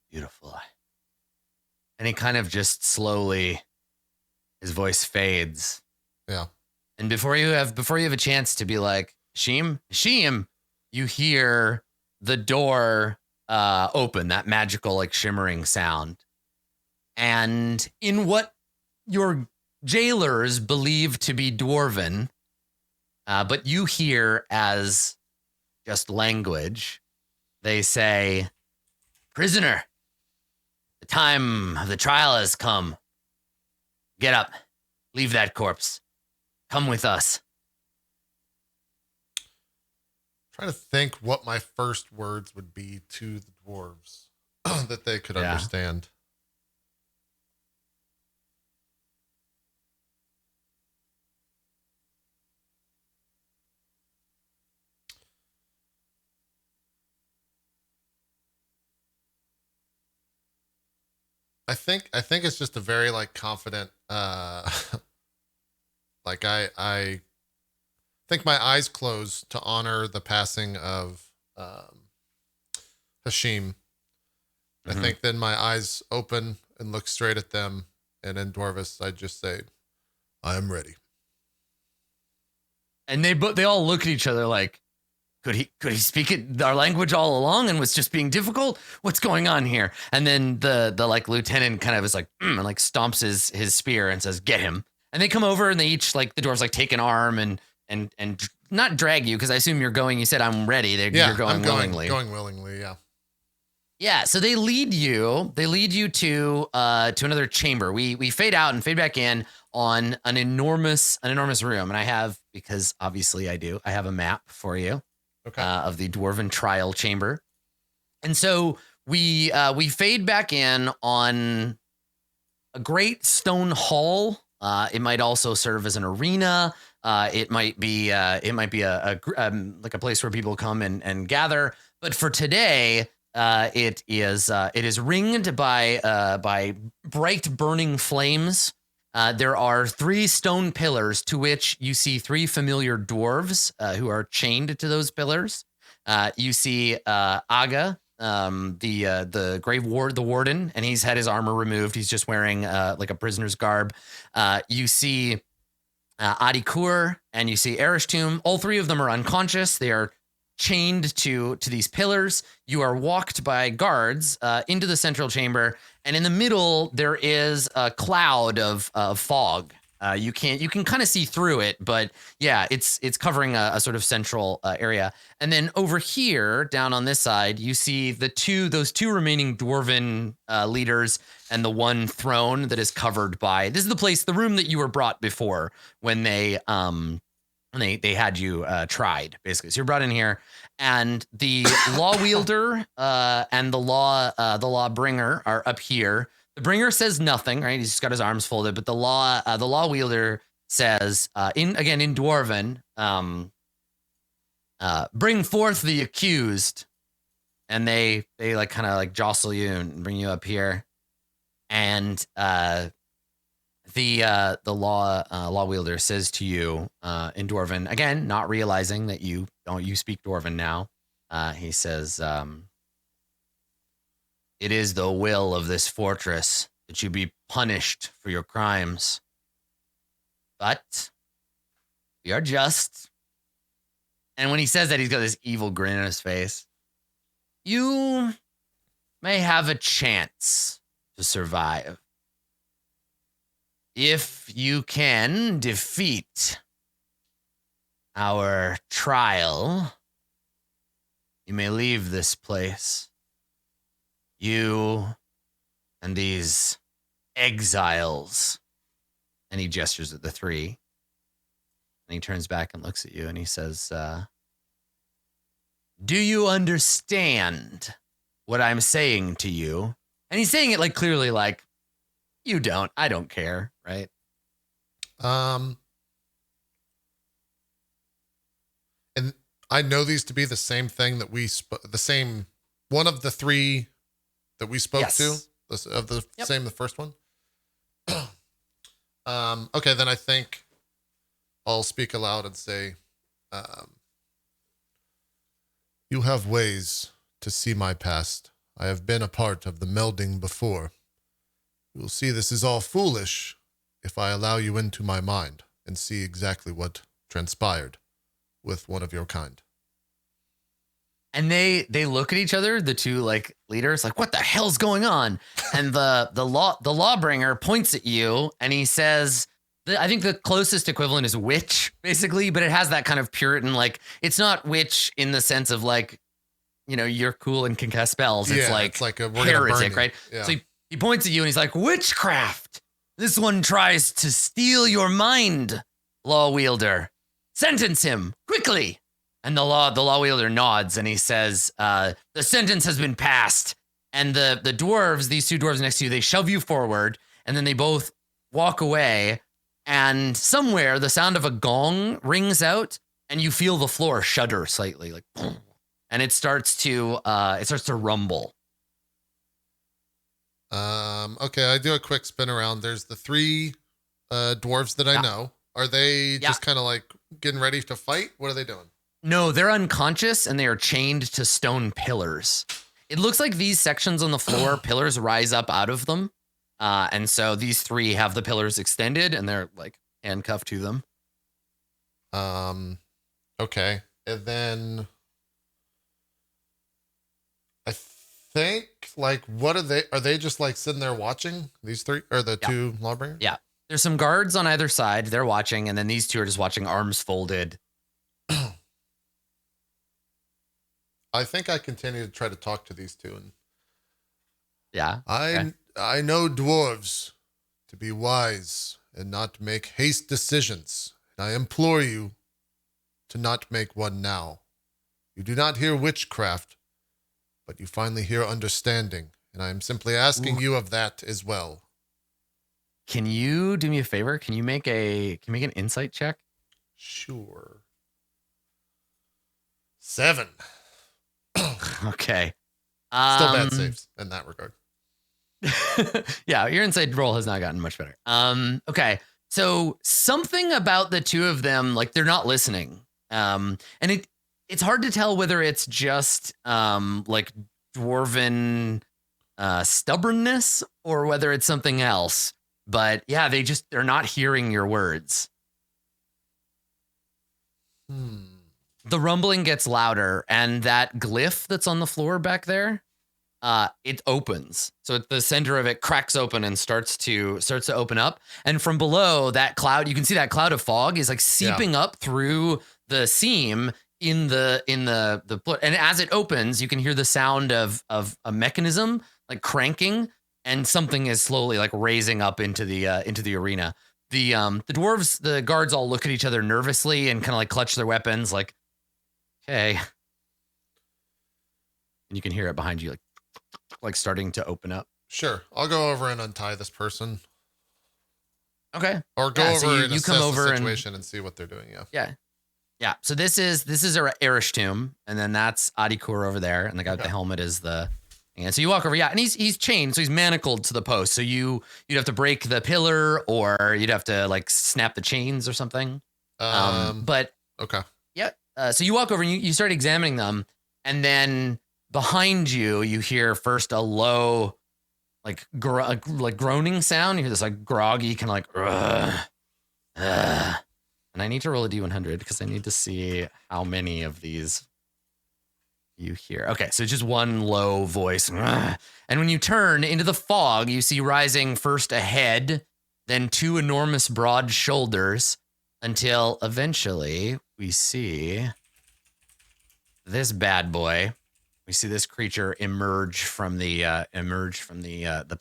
beautiful. And he kind of just slowly, his voice fades. Yeah. And before you have a chance to be like, Sheem, you hear the door open, that magical, like, shimmering sound. And in what your jailers believe to be Dwarven, but you hear as just language, they say, prisoner, the time of the trial has come. Get up. Leave that corpse. Come with us. Trying to think what my first words would be to the dwarves that they could understand. I think it's just a very like confident like I think my eyes close to honor the passing of Hashim. I think then my eyes open and look straight at them, and in Dwarvis I just say, I am ready. And they all look at each other like, could he speak our language all along and was just being difficult? What's going on here? And then the like lieutenant kind of is like, and like stomps his spear and says, get him. And they come over and they each, like, the dwarves like take an arm and not drag you, because I assume you're going. You said I'm ready. You're going willingly. Going willingly, yeah. Yeah, so they lead you to another chamber. We fade out and fade back in on an enormous room, and I have, because obviously I have a map for you. Okay. Of the Dwarven trial chamber. And so we fade back in on a great stone hall. It might also serve as an arena. It might be like a place where people come and gather. But for today, it is ringed by bright burning flames. There are 3 stone pillars to which you see 3 familiar dwarves who are chained to those pillars. You see Aga, the grave ward, the warden, and he's had his armor removed. He's just wearing like a prisoner's garb. You see Adikur, and you see Erishtum. All 3 of them are unconscious. They are chained to these pillars. You are walked by guards into the central chamber, and in the middle there is a cloud of fog. You can kind of see through it, but yeah, it's covering a sort of central area. And then over here, down on this side, you see those two remaining dwarven leaders and the one throne that is covered by. This is the room that you were brought before when they had you tried, basically. So you're brought in here, and the law wielder and the law bringer are up here. The bringer says nothing, right? He's just got his arms folded, but the law wielder says, in Dwarven, bring forth the accused. and they like kind of like jostle you and bring you up here, and the law wielder says to you in Dwarven, again, not realizing that you speak Dwarven now. He says, "It is the will of this fortress that you be punished for your crimes, but we are just." And when he says that, he's got this evil grin on his face. "You may have a chance to survive if you can defeat our trial. You may leave this place. You and these exiles." And he gestures at the three. And he turns back and looks at you and he says, "Do you understand what I'm saying to you?" And he's saying it like clearly like, "You don't. I don't care," right? And I know these to be the same thing that the same one of the three that we spoke to, the first one. Okay, then I think I'll speak aloud and say, "You have ways to see my past. I have been a part of the melding before. You will see this is all foolish if I allow you into my mind and see exactly what transpired with one of your kind." And they look at each other, the two like leaders, like, "What the hell's going on?" And the lawbringer points at you and he says, I think the closest equivalent is witch, basically, but it has that kind of Puritan, like, it's not witch in the sense of like, you're cool and can cast spells. It's like a heretic, right? Yeah. So he points at you and he's like, "Witchcraft. This one tries to steal your mind, law wielder. Sentence him quickly." And the law wielder nods and he says, "The sentence has been passed." And the dwarves, these two dwarves next to you, they shove you forward and then they both walk away. And somewhere the sound of a gong rings out and you feel the floor shudder slightly, like boom, and it starts to rumble. Okay, I do a quick spin around. There's the three dwarves that I know. Are they just kind of like getting ready to fight? What are they doing? No, they're unconscious and they are chained to stone pillars. It looks like these sections on the floor, pillars rise up out of them. And so these three have the pillars extended and they're like handcuffed to them. Okay. And then I think like, what are they just like sitting there watching these three or the two lawbringers? Yeah. There's some guards on either side. They're watching. And then these two are just watching, arms folded. I think I continue to try to talk to these two. And okay. I know dwarves to be wise and not make haste decisions. And I implore you to not make one now. You do not hear witchcraft, but you finally hear understanding. And I am simply asking you of that as well. Can you do me a favor? Can you make an insight check? Sure. 7. Okay. Still bad saves in that regard. Yeah, your inside roll has not gotten much better. Okay. So something about the two of them, like they're not listening. And it's hard to tell whether it's just like dwarven stubbornness or whether it's something else. But yeah, they're not hearing your words. The rumbling gets louder, and that glyph that's on the floor back there, it opens. So at the center of it cracks open and starts to open up. And from below that cloud, you can see that cloud of fog is like seeping up through the seam in the and as it opens, you can hear the sound of a mechanism like cranking, and something is slowly like raising up into the arena. The dwarves, the guards all look at each other nervously and kind of like clutch their weapons, like, okay. And you can hear it behind you, like starting to open up. Sure. I'll go over and untie this person. Okay. Or go over so and you assess come over the situation and see what they're doing. Yeah. Yeah. Yeah. So this is Erish Tomb, and then that's Adikur over there, and the guy with the helmet is the. And so you walk over, and he's chained, so he's manacled to the post. So you'd have to break the pillar, or you'd have to like snap the chains or something. But okay. Yeah. So you walk over and you start examining them, and then behind you hear first a low, like groaning sound. You hear this like groggy kind of like, and I need to roll a D100 because I need to see how many of these you hear. Okay, so just one low voice. And when you turn into the fog, you see rising first a head, then two enormous broad shoulders, until eventually we see this bad boy. We see this creature emerge from the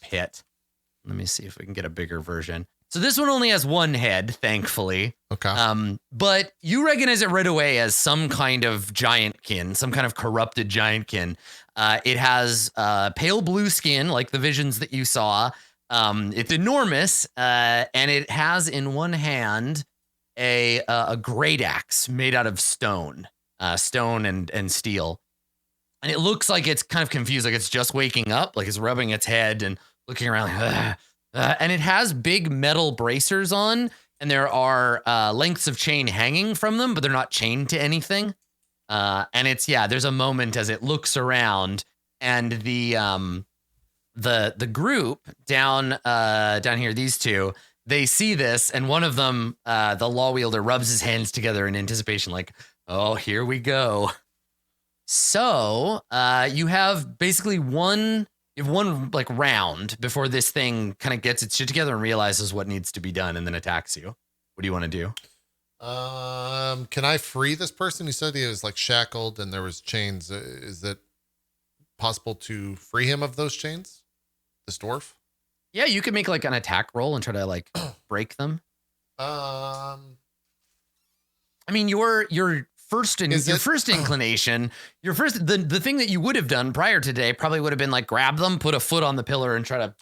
pit. Let me see if we can get a bigger version. So this one only has one head, thankfully. Okay. But you recognize it right away as some kind of giantkin, some kind of corrupted giantkin. It has pale blue skin, like the visions that you saw. It's enormous, and it has in one hand a great axe made out of stone and steel. And it looks like it's kind of confused, like it's just waking up, like it's rubbing its head and looking around like, and it has big metal bracers on, and there are lengths of chain hanging from them, but they're not chained to anything. And there's a moment as it looks around, and the group down here, these two, they see this, and one of them, the law wielder, rubs his hands together in anticipation, like, oh, here we go. So you have basically one like round before this thing kind of gets its shit together and realizes what needs to be done, and then attacks you. What do you want to do? Can I free this person? He said he was like shackled and there was chains. Is it possible to free him of those chains? This dwarf? Yeah, you could make like an attack roll and try to like break them. I mean, your first inclination, the thing that you would have done prior to today probably would have been like grab them, put a foot on the pillar, and try to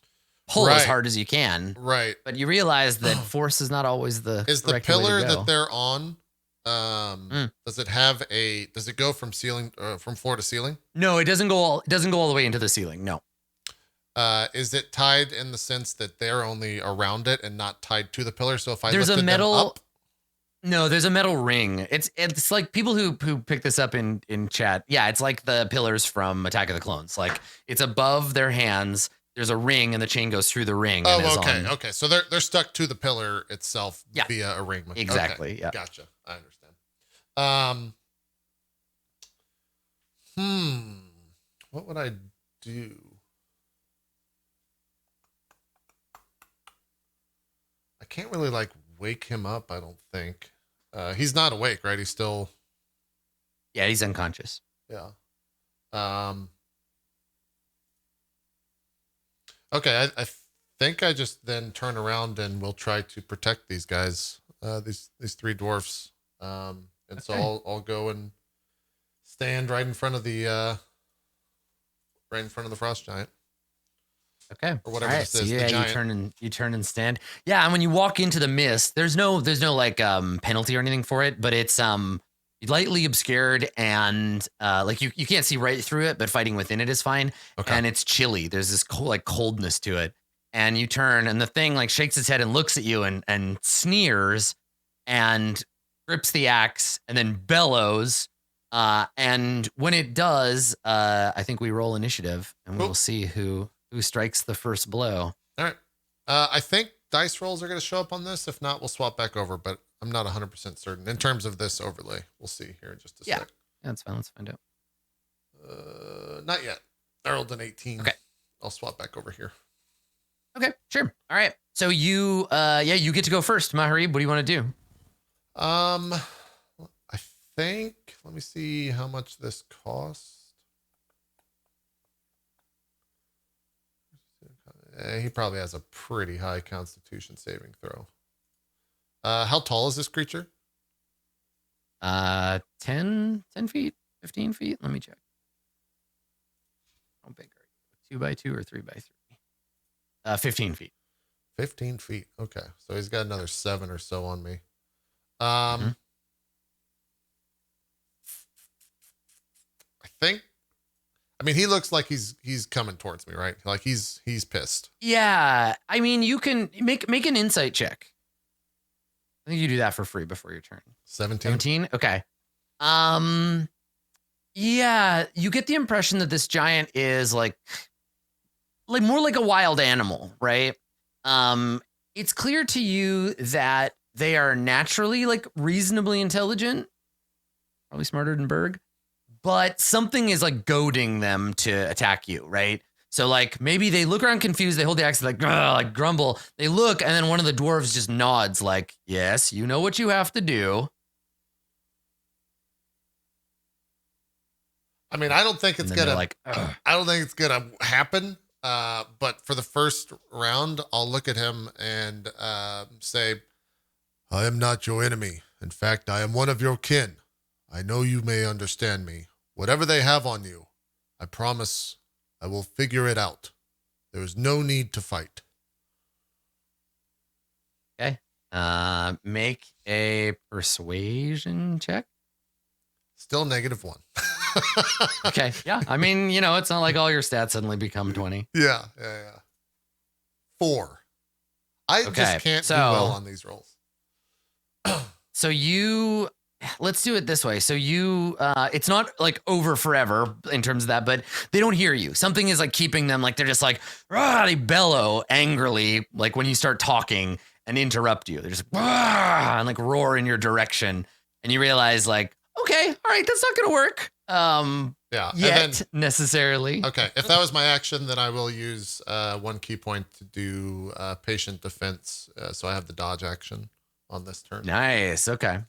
pull as hard as you can. Right. But you realize that force is not always the pillar that they're on. Does it go from floor to ceiling? No, it doesn't go all the way into the ceiling. No. Is it tied in the sense that they're only around it and not tied to the pillar? So if I there's lifted a metal them up, no, there's a metal ring. It's like people who pick this up in chat. Yeah, it's like the pillars from Attack of the Clones. Like it's above their hands. There's a ring, and the chain goes through the ring. Oh, okay, okay. So they're stuck to the pillar itself via a ring. Exactly. Okay, yeah. Gotcha. I understand. What would I do? I can't really like wake him up, I don't think. He's not awake, right? He's still... Yeah, he's unconscious. Yeah. Okay, I think I just then turn around and we'll try to protect these guys, these three dwarfs. So I'll go and stand right in front of the frost giant. Okay. Or whatever this is. Yeah, you turn and stand. Yeah, and when you walk into the mist, there's no like penalty or anything for it, but it's lightly obscured and like you can't see right through it, but fighting within it is fine. Okay. And it's chilly. There's this coldness to it. And you turn and the thing like shakes its head and looks at you and sneers and grips the axe and then bellows. And when it does, I think we roll initiative and we'll see who strikes the first blow. All right. I think dice rolls are going to show up on this. If not, we'll swap back over, but I'm not 100% certain in terms of this overlay. We'll see here in just a sec. Yeah, that's fine. Let's find out. Not yet. I rolled an 18. Okay. I'll swap back over here. Okay, sure. All right. So you get to go first, Maharib. What do you want to do? I think, let me see how much this costs. He probably has a pretty high constitution saving throw. How tall is this creature? 10 feet, 15 feet. Let me check. How big are you? 2 by 2 or 3 by 3? 15 feet. 15 feet. Okay. So he's got another 7 or so on me. think. I mean, he looks like he's coming towards me, right? Like he's pissed. Yeah, I mean, you can make an insight check. I think you do that for free before your turn. 17. 17. Okay. Yeah, you get the impression that this giant is like more like a wild animal, right? It's clear to you that they are naturally like reasonably intelligent, probably smarter than Berg, but something is like goading them to attack you, right? So like maybe they look around confused, they hold the axe, like grumble. They look, and then one of the dwarves just nods, like, "Yes, you know what you have to do." I mean, I don't think it's gonna like, I don't think it's gonna happen. But for the first round, I'll look at him and say, "I am not your enemy. In fact, I am one of your kin. I know you may understand me. Whatever they have on you, I promise I will figure it out. There is no need to fight." Okay. Make a persuasion check. Still -1. Okay. Yeah. I mean, you know, it's not like all your stats suddenly become 20. Yeah. 4. I just can't do well on these rolls. So let's do it this way. So it's not like over forever in terms of that, but they don't hear you. Something is like keeping them, like they're just like, they bellow angrily, like when you start talking and interrupt you. They're just and like roar in your direction. And you realize like, okay, all right, that's not going to work. Yet necessarily. Okay. If that was my action, then I will use 1 key point to do patient defense. So I have the dodge action on this turn. Nice. Okay.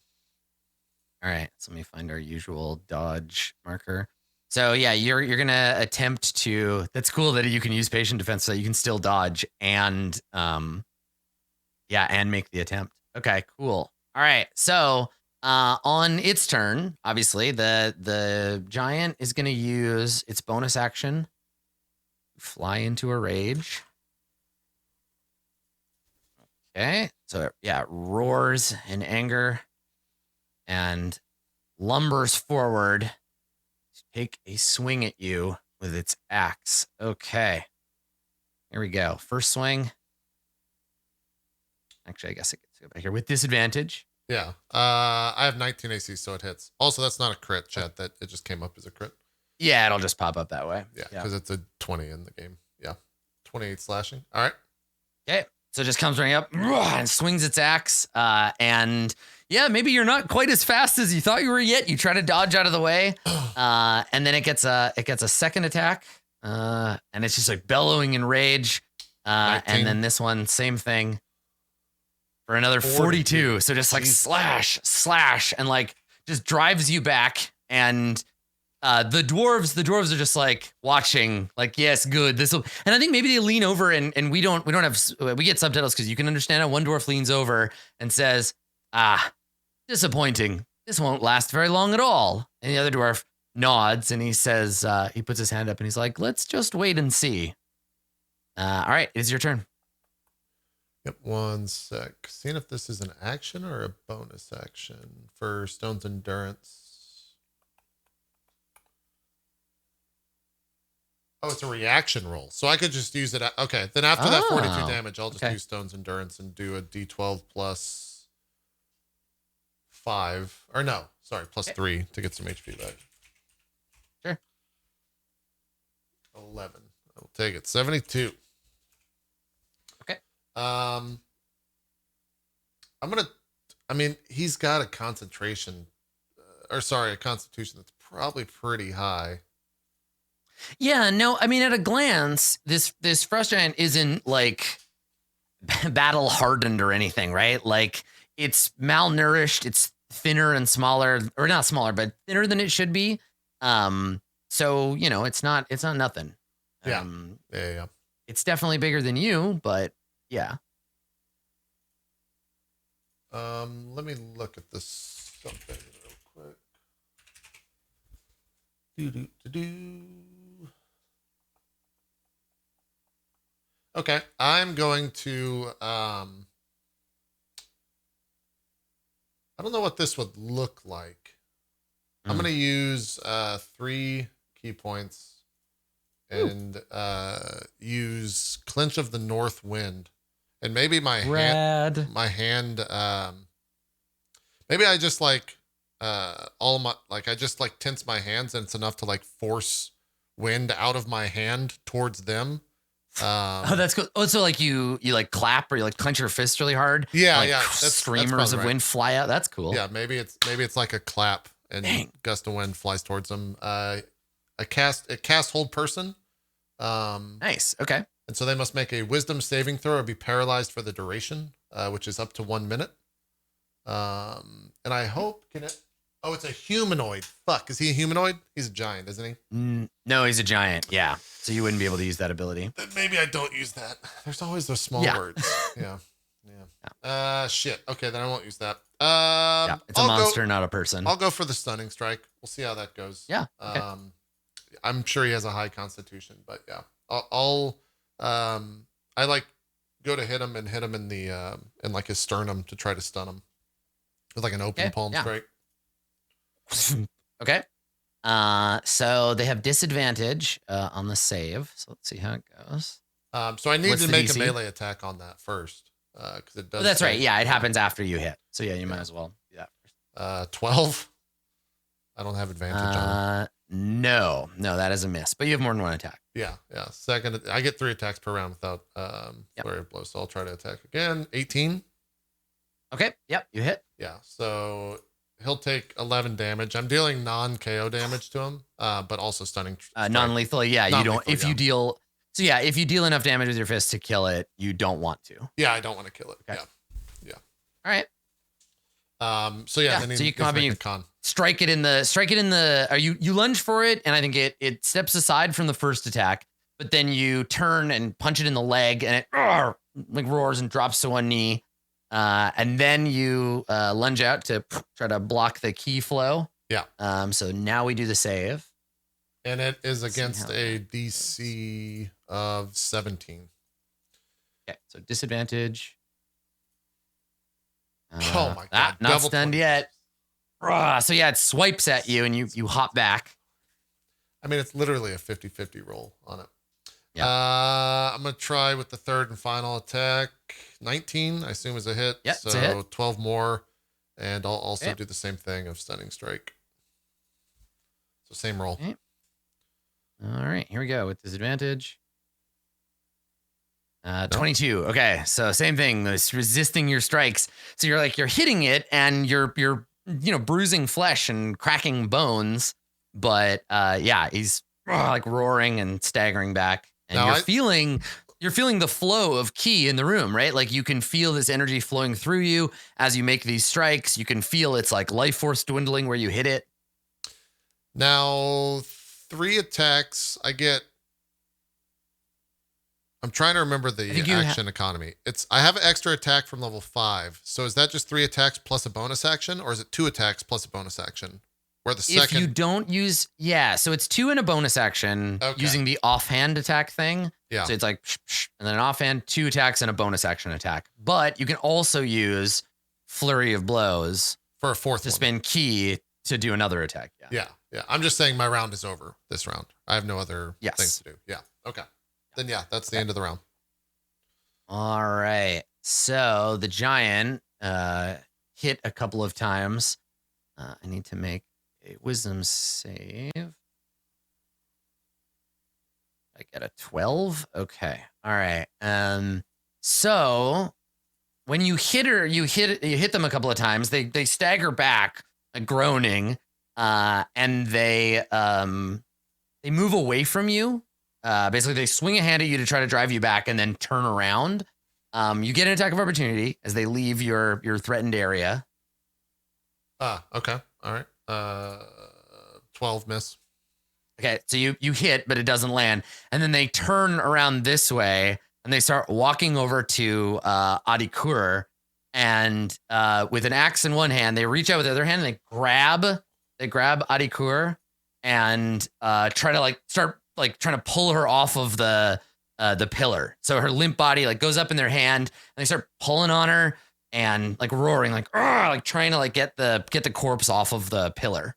All right. So let me find our usual dodge marker. So yeah, you're gonna attempt to. That's cool that you can use patient defense so you can still dodge and and make the attempt. Okay, cool. All right. So on its turn, obviously the giant is gonna use its bonus action, fly into a rage. Okay. So yeah, it roars in anger and lumbers forward to take a swing at you with its axe. Okay. Here we go. First swing. Actually, I guess I get to go back here with disadvantage. Yeah. I have 19 AC, so it hits. Also, that's not a crit, chat. That it just came up as a crit. Yeah, it'll just pop up that way. Yeah, because it's a 20 in the game. Yeah. 28 slashing. All right. Okay. So it just comes running up and swings its axe. And yeah, maybe you're not quite as fast as you thought you were yet. You try to dodge out of the way. And then it gets a second attack. And it's just like bellowing in rage. And then this one, same thing for another 42. So just like slash, and like just drives you back. And the dwarves are just like watching, like, yes, good. This will, and I think maybe they lean over and we get subtitles because you can understand how one dwarf leans over and says, disappointing. This won't last very long at all. And the other dwarf nods and he says, he puts his hand up and he's like, let's just wait and see. All right, it's your turn. Yep, 1 sec. Seeing if this is an action or a bonus action for Stone's Endurance. Oh, it's a reaction roll. So I could just use it. Okay, then after that 42 damage, I'll just use Stone's Endurance and do a D12 plus 5. Or no, sorry, plus 3 to get some HP back. Sure. 11. I'll take it. 72. Okay. He's got a concentration, a constitution that's probably pretty high. Yeah, no, I mean, at a glance, this frost giant isn't like battle hardened or anything, right? Like it's malnourished, it's thinner and smaller, or not smaller, but thinner than it should be. So you know, it's not nothing. Yeah. Yeah. It's definitely bigger than you, but yeah. Let me look at this something real quick. Okay, I'm going to, I don't know what this would look like. I'm going to use 3 key points and use Clinch of the North Wind. And maybe my hand, maybe I just like I just like tense my hands and it's enough to like force wind out of my hand towards them. Oh, that's cool. Oh, so like you like clap or you like clench your fist really hard. Yeah, like yeah. Streamers of wind fly out. That's cool. Yeah, maybe it's like a clap and gust of wind flies towards them. It casts hold person. Nice. Okay. And so they must make a wisdom saving throw or be paralyzed for the duration, which is up to 1 minute. And I hope Oh, it's a humanoid. Fuck, is he a humanoid? He's a giant, isn't he? No, he's a giant. Yeah. So you wouldn't be able to use that ability. Then maybe I don't use that. There's always those small words. Yeah. Shit. Okay, then I won't use that. It's a monster, not a person. I'll go for the stunning strike. We'll see how that goes. Yeah. Okay. I'm sure he has a high constitution, but yeah. I like go to hit him and hit him in the in like his sternum to try to stun him. With like an open palm strike. Okay. So they have disadvantage on the save. So let's see how it goes. So I need to make a melee attack on that first. Because it does. That's right. Yeah, it happens after you hit. So yeah, you might as well do that first. 12. I don't have advantage on it. No, that is a miss. But you have more than one attack. Yeah. Second, I get 3 attacks per round without flurry of blows. So I'll try to attack again. 18. Okay. Yep. You hit. Yeah. So he'll take 11 damage. I'm dealing non-KO damage to him, but also stunning. Non-lethal. Yeah. You don't. If you deal. So yeah, if you deal enough damage with your fist to kill it, you don't want to. Yeah, I don't want to kill it. Okay. Yeah. All right. So then so you come up and you strike it in the. You lunge for it, and I think it steps aside from the first attack, but then you turn and punch it in the leg, and it like roars and drops to one knee, and then you lunge out to try to block the key flow. Yeah. So now we do the save, and it is against a DC of 17. Okay, so disadvantage. Oh my god! Not stunned yet. So yeah, it swipes at you and you hop back. I mean, it's literally a 50-50 roll on it. Yeah. I'm gonna try with the third and final attack. 19, I assume, is a hit. Yeah, so it's a hit. 12 more, and I'll also do the same thing of stunning strike. So same roll. Okay. All right, here we go with disadvantage. 22. Okay, so same thing. It's resisting your strikes. So you're hitting it and you're bruising flesh and cracking bones. But he's like roaring and staggering back. And now you're feeling the flow of ki in the room, right? Like you can feel this energy flowing through you as you make these strikes. You can feel its like life force dwindling where you hit it. Now 3 attacks. I'm trying to remember the action economy. I have an extra attack from level 5. So is that just 3 attacks plus a bonus action, or is it 2 attacks plus a bonus action? Where the second, if you don't use, so it's 2 and a bonus action using the offhand attack thing. Yeah. So it's like, and then an offhand, 2 attacks and a bonus action attack. But you can also use flurry of blows for a fourth to spend ki to do another attack. Yeah. I'm just saying my round is over this round. I have no other things to do. Yeah. Okay. Then that's the end of the round. All right. So the giant hit a couple of times. I need to make a wisdom save. I get a 12. Okay. All right. So when you hit her, you hit them a couple of times. They stagger back, groaning, and they move away from you. Basically, they swing a hand at you to try to drive you back and then turn around. You get an attack of opportunity as they leave your threatened area. Okay. All right. 12 miss. Okay, so you hit, but it doesn't land. And then they turn around this way and they start walking over to Adikur. And with an axe in one hand, they reach out with the other hand and they grab Adikur and try to start trying to pull her off of the pillar. So her limp body goes up in their hand and they start pulling on her and roaring, trying to get the corpse off of the pillar.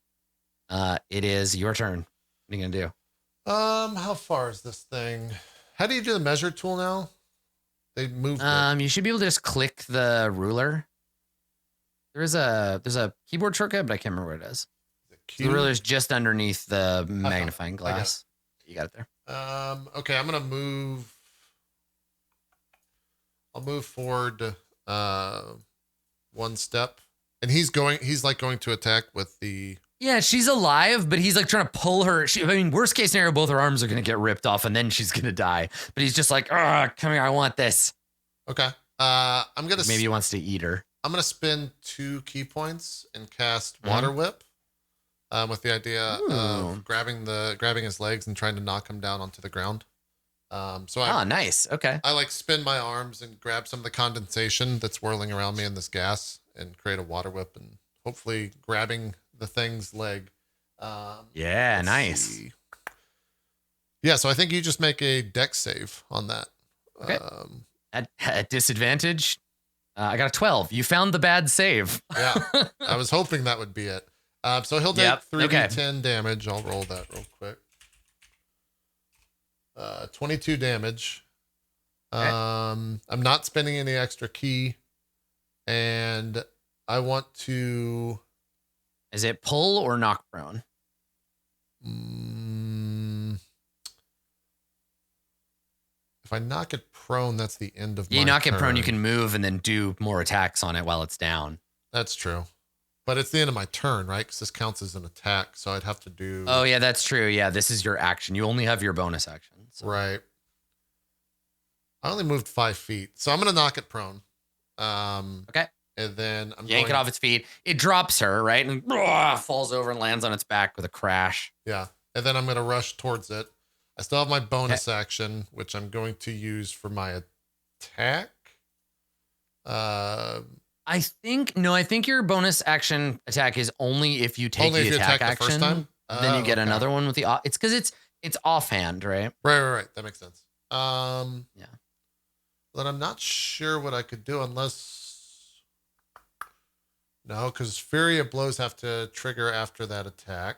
It is your turn. What are you gonna do? How far is this thing? How do you do the measure tool now? They moved You should be able to just click the ruler. There's a keyboard shortcut, but I can't remember what it is. The ruler's just underneath the magnifying glass. You got it there. Okay, I'm gonna move. I'll move forward 1 step, and he's like going to attack with the. Yeah, she's alive, but he's like trying to pull her. I mean, worst case scenario, both her arms are gonna get ripped off, and then she's gonna die. But he's just like, come here, I want this. Okay. I'm gonna. Maybe he wants to eat her. I'm gonna spend 2 key points and cast Water Whip, with the idea of grabbing his legs and trying to knock him down onto the ground. Nice. Okay. I like spin my arms and grab some of the condensation that's whirling around me in this gas and create a Water Whip and hopefully grabbing the thing's leg. Nice. See. Yeah, so I think you just make a dex save on that. Okay. At disadvantage, I got a 12. You found the bad save. Yeah, I was hoping that would be it. So he'll take 3d10 damage. I'll roll that real quick. 22 damage. Okay. I'm not spending any extra key, and I want to. Is it pull or knock prone? If I knock it prone, that's the end of my You knock it prone, you turn. can move and then do more attacks on it while it's down. That's true. But it's the end of my turn, right? Because this counts as an attack, so I'd have to do. Oh, yeah, that's true. Yeah, this is your action. You only have your bonus action. So. Right. I only moved 5 feet, so I'm gonna knock it prone. Okay. And then I'm yank it off its feet. It drops her, right? And falls over and lands on its back with a crash. Yeah. And then I'm gonna rush towards it. I still have my bonus action, which I'm going to use for my attack. I think your bonus action attack is only if you take the attack action. The first time? Then you get another one with the. It's because it's offhand, right? Right. That makes sense. Yeah. Then I'm not sure what I could do unless. No, because Fury of Blows have to trigger after that attack.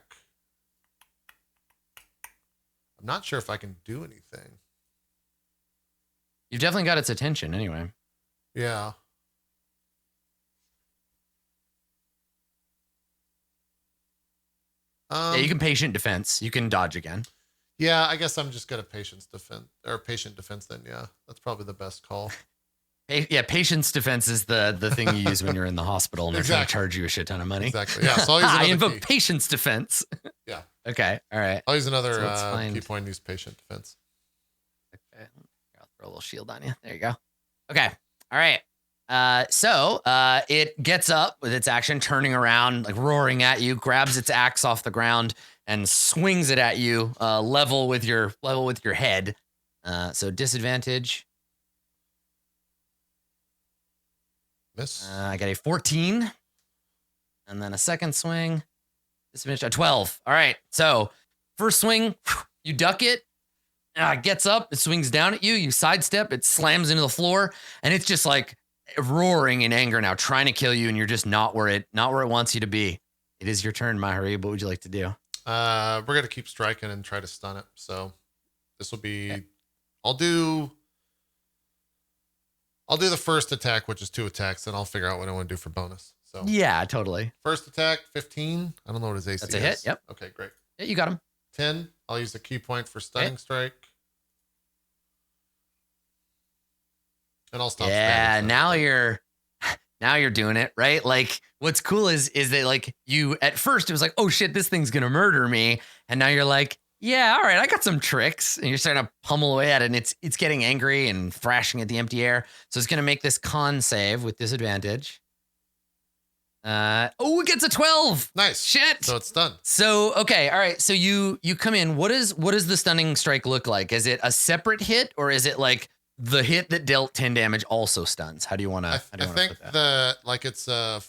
I'm not sure if I can do anything. You've definitely got its attention anyway. Yeah. Yeah, you can patient defense. You can dodge again. Yeah, I guess I'm just gonna patient defense then. Yeah, that's probably the best call. Yeah, patience defense is the thing you use when you're in the hospital and they're trying to charge you a shit ton of money. Exactly. Yeah. So I'll use I invoke patience defense. Yeah. Okay. All right. I'll use another key point and use patient defense. Okay. I'll throw a little shield on you. There you go. Okay. All right. So it gets up with its action, turning around, like roaring at you, grabs its axe off the ground and swings it at you, level with your head. So disadvantage. Miss. I got a 14, and then a second swing. Disadvantage a 12. All right. So first swing, you duck it. It gets up. It swings down at you. You sidestep. It slams into the floor, and it's just like roaring in anger now, trying to kill you, and you're just not where it wants you to be. It is your turn, Maharib. What would you like to do? We're gonna keep striking and try to stun it. So this will be. Okay. I'll do the first attack, which is 2 attacks, then I'll figure out what I want to do for bonus. So yeah, totally. First attack, 15. I don't know what his AC is. That's a hit. Yep. Okay, great. Yeah, you got him. 10. I'll use the key point for stunning strike. And I'll stop. Yeah, now you're doing it, right? Like what's cool is that like you at first it was like, oh shit, this thing's gonna murder me. And now you're like, yeah, all right, I got some tricks. And you're starting to pummel away at it, and it's getting angry and thrashing at the empty air. So it's gonna make this con save with disadvantage. It gets a 12. Nice. Shit. So it's done. So okay, all right. So you come in. What does the stunning strike look like? Is it a separate hit, or is it like the hit that dealt 10 damage also stuns? How do you want to? I think it's a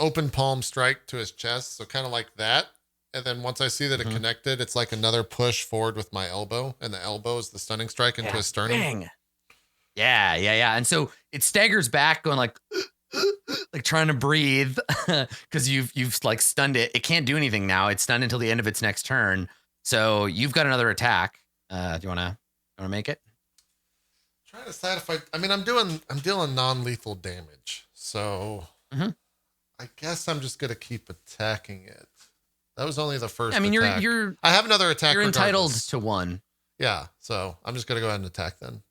open palm strike to his chest, so kind of like that. And then once I see that it connected, it's like another push forward with my elbow, and the elbow is the stunning strike into his sternum. Bang. Yeah. And so it staggers back, going like, like trying to breathe because you've like stunned it. It can't do anything now. It's stunned until the end of its next turn. So you've got another attack. Do you wanna make it? Trying to decide if I mean I'm dealing non-lethal damage. So I guess I'm just gonna keep attacking it. That was only the first. I mean, attack. I have another attack. You're entitled regardless. to one. Yeah, so I'm just gonna go ahead and attack then.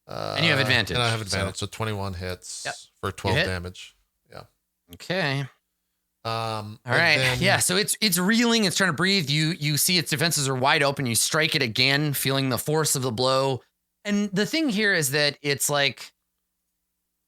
And you have advantage. And I have advantage, so 21 hits for 12 damage. Yeah. Okay. All right. Yeah. So it's reeling. It's trying to breathe. You see its defenses are wide open. You strike it again, feeling the force of the blow. And the thing here is that it's like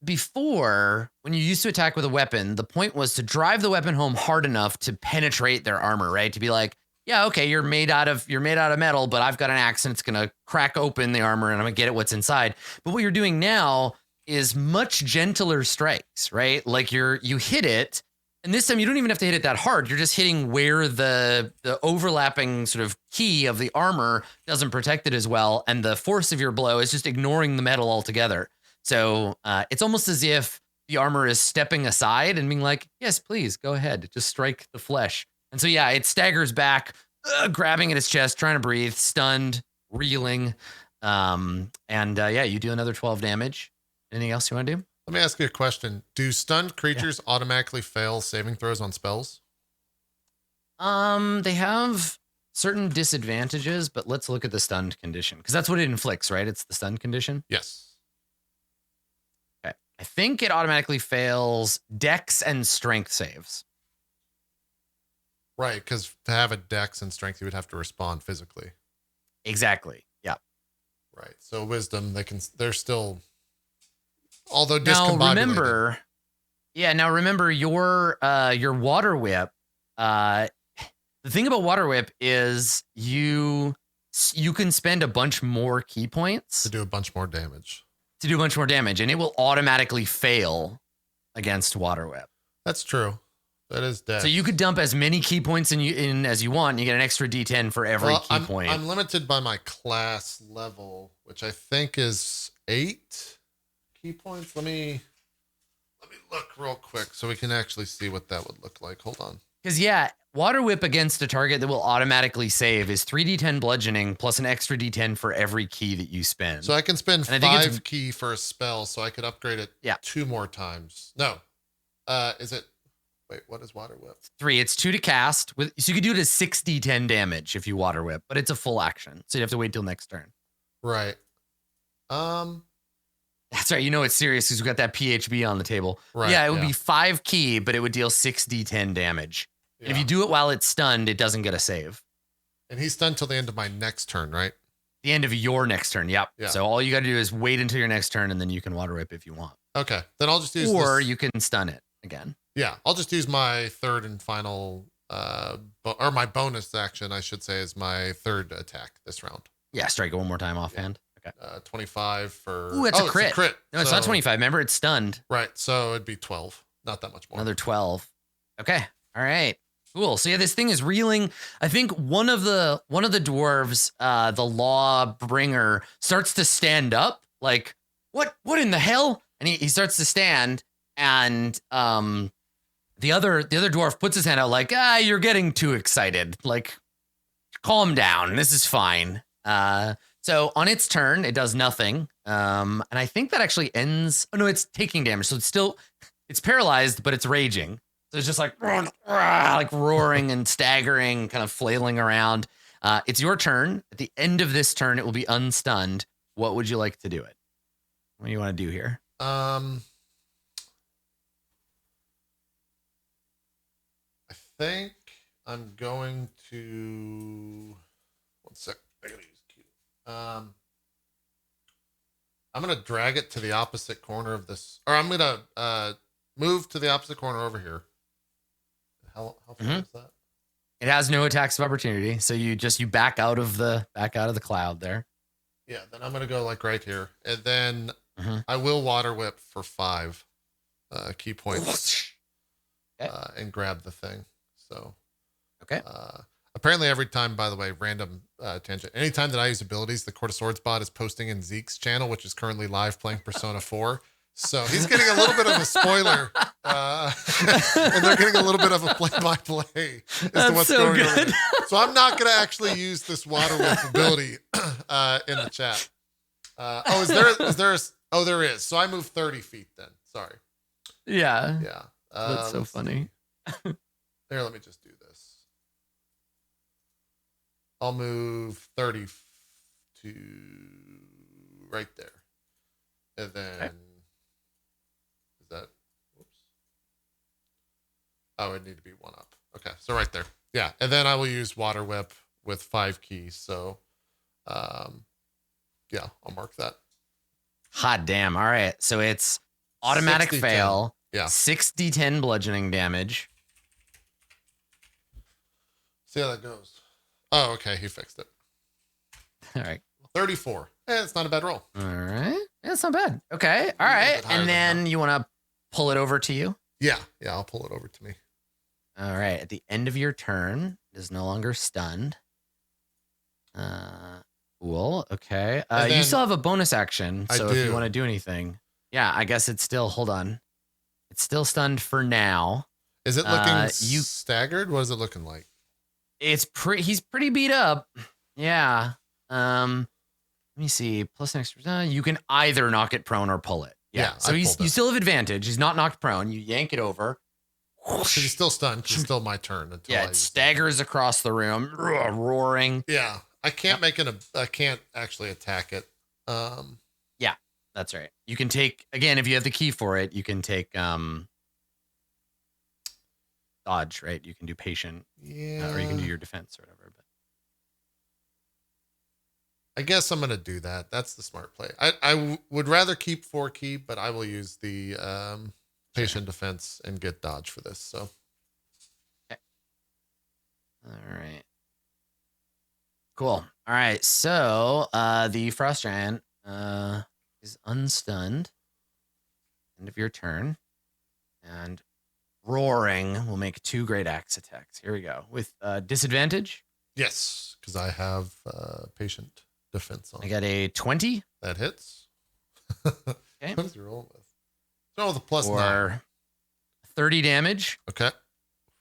before, when you used to attack with a weapon, the point was to drive the weapon home hard enough to penetrate their armor, right? To be like, yeah, okay, you're made out of metal, but I've got an axe and it's gonna crack open the armor and I'm gonna get at what's inside. But what you're doing now is much gentler strikes, right? Like you hit it, and this time you don't even have to hit it that hard. You're just hitting where the overlapping sort of key of the armor doesn't protect it as well, and the force of your blow is just ignoring the metal altogether. So it's almost as if the armor is stepping aside and being like, yes, please, go ahead. Just strike the flesh. And so, yeah, it staggers back, grabbing at its chest, trying to breathe, stunned, reeling. Yeah, you do another 12 damage. Anything else you want to do? Let me ask you a question. Do stunned creatures automatically fail saving throws on spells? They have certain disadvantages, but let's look at the stunned condition, because that's what it inflicts, right? It's the stunned condition? Yes. Okay. I think it automatically fails dex and strength saves. Right, because to have a dex and strength, you would have to respond physically. Exactly. Yeah. Right. So wisdom, they're still, although discombobulated. Now remember your water whip. The thing about water whip is you can spend a bunch more key points to do a bunch more damage. And it will automatically fail against water whip. That's true. That is dead. So you could dump as many key points in as you want, and you get an extra D10 for every key point. I'm limited by my class level, which I think is 8 key points. Let me look real quick so we can actually see what that would look like. Hold on. Because water whip against a target that will automatically save is 3d10 bludgeoning plus an extra d10 for every key that you spend. So I can spend 5 key for a spell, so I could upgrade it 2 more times. No. Is it? Wait, what is water whip? 3. It's 2 to cast. So you could do it as 6d10 damage if you water whip, but it's a full action, so you have to wait till next turn. Right. That's right. You know it's serious because we got that PHB on the table. Right. Yeah, it would be 5 key, but it would deal 6d10 damage. Yeah. And if you do it while it's stunned, it doesn't get a save. And he's stunned till the end of my next turn, right? The end of your next turn. Yep. Yeah. So all you got to do is wait until your next turn, and then you can water whip if you want. Okay. Then I'll just use Or you can stun it again. Yeah, I'll just use my third and final, or my bonus action, I should say, is my third attack this round. Yeah, strike it one more time offhand. Okay. 25 for... Ooh, it's a crit. No, it's not 25. Remember, it's stunned. Right, so it'd be 12. Not that much more. Another 12. Okay. All right. Cool. So yeah, this thing is reeling. I think one of the dwarves, the law bringer, starts to stand up. Like, what in the hell? And he starts to stand, and the other dwarf puts his hand out like, you're getting too excited. Like, calm down. This is fine. So on its turn, it does nothing. And I think that actually ends. Oh no, it's taking damage. So it's paralyzed, but it's raging. So it's just like roaring and staggering, kind of flailing around. It's your turn. At the end of this turn, it will be unstunned. What would you like to do it? What do you want to do here? I think I'm going to... One sec. I gotta use Q. I'm going to drag it to the opposite corner of this... Or I'm going to move to the opposite corner over here. How far is that? It has no attacks of opportunity, so you back out of the cloud there. Yeah, then I'm going to go like right here. And then I will water whip for 5 key points and grab the thing. So, okay. Apparently every time, by the way, random tangent. Anytime that I use abilities, the Court of Swords bot is posting in Zeke's channel, which is currently live playing Persona 4. So he's getting a little bit of a spoiler, and they're getting a little bit of a play-by-play as to what's so going on. good. So I'm not going to actually use this water whip ability in the chat. There is. So I move 30 feet then. Sorry. Yeah. Yeah. That's so funny. There, let me just do this. I'll move 30 to right there. And then, is that, whoops. Oh, it need to be one up. Okay, so right there. Yeah, and then I will use Water Whip with 5 keys. So, yeah, I'll mark that. Hot damn. All right. So it's automatic 60-10. fail. Yeah. 6d10 bludgeoning damage. See how that goes. Oh, okay, he fixed it. All right. 34. It's not a bad roll. All right. Yeah, it's not bad. Okay. All right. And then you want to pull it over to you? Yeah, I'll pull it over to me. All right. At the end of your turn, it is no longer stunned. Cool. Okay. You still have a bonus action. So if you want to do anything. Yeah, I guess it's still, hold on. It's still stunned for now. Is it looking staggered? What is it looking like? He's pretty beat up. Yeah. Let me see. Plus next, you can either knock it prone or pull it. Yeah. So you still have advantage. He's not knocked prone. You yank it over. He's still stunned. It's still my turn until it staggers across the room, roaring. Yeah. I can't I can't actually attack it. Yeah, that's right. You can take, again, if you have the key for it, you can take dodge, right? You can do patient. Yeah. Or you can do your defense or whatever. But I guess I'm going to do that. That's the smart play. I would rather keep 4 key, but I will use the patient defense and get dodge for this. So. Okay. All right. Cool. All right. So the frost giant is unstunned. End of your turn. And roaring will make 2 great axe attacks. Here we go. With disadvantage? Yes, because I have patient defense on. I got a 20. That hits. Okay. What is your roll with? Roll with a plus or 9. 30 damage. Okay.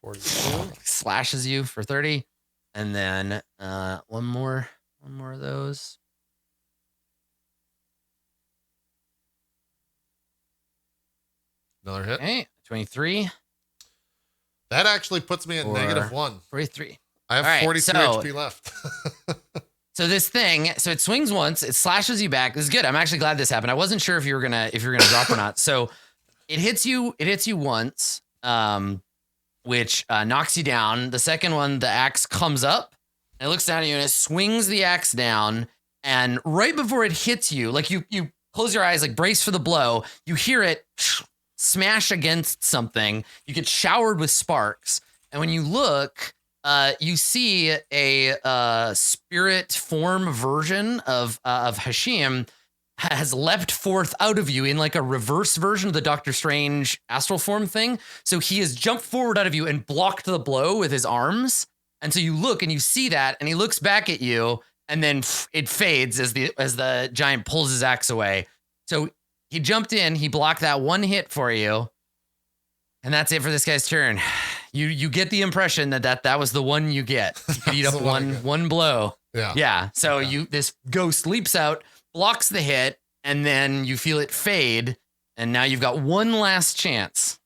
42. Slashes you for 30. And then one more of those. Another hit. Okay, 23. That actually puts me at -1. 43. I have 43 HP left. So this thing, it swings once, it slashes you back. This is good. I'm actually glad this happened. I wasn't sure if you were gonna drop or not. So it hits you once, which knocks you down. The second one, the axe comes up and it looks down at you and it swings the axe down. And right before it hits you, like you close your eyes, like brace for the blow, you hear it smash against something. You get showered with sparks. And when you look, you see a spirit form version of Hashim has leapt forth out of you in like a reverse version of the Doctor Strange astral form thing. So he has jumped forward out of you and blocked the blow with his arms. And so you look and you see that, and he looks back at you, and then it fades as the giant pulls his axe away. So he jumped in, he blocked that one hit for you, and that's it for this guy's turn. You get the impression that was the one you get. You could eat up one blow. Yeah. Yeah. So this ghost leaps out, blocks the hit, and then you feel it fade, and now you've got one last chance.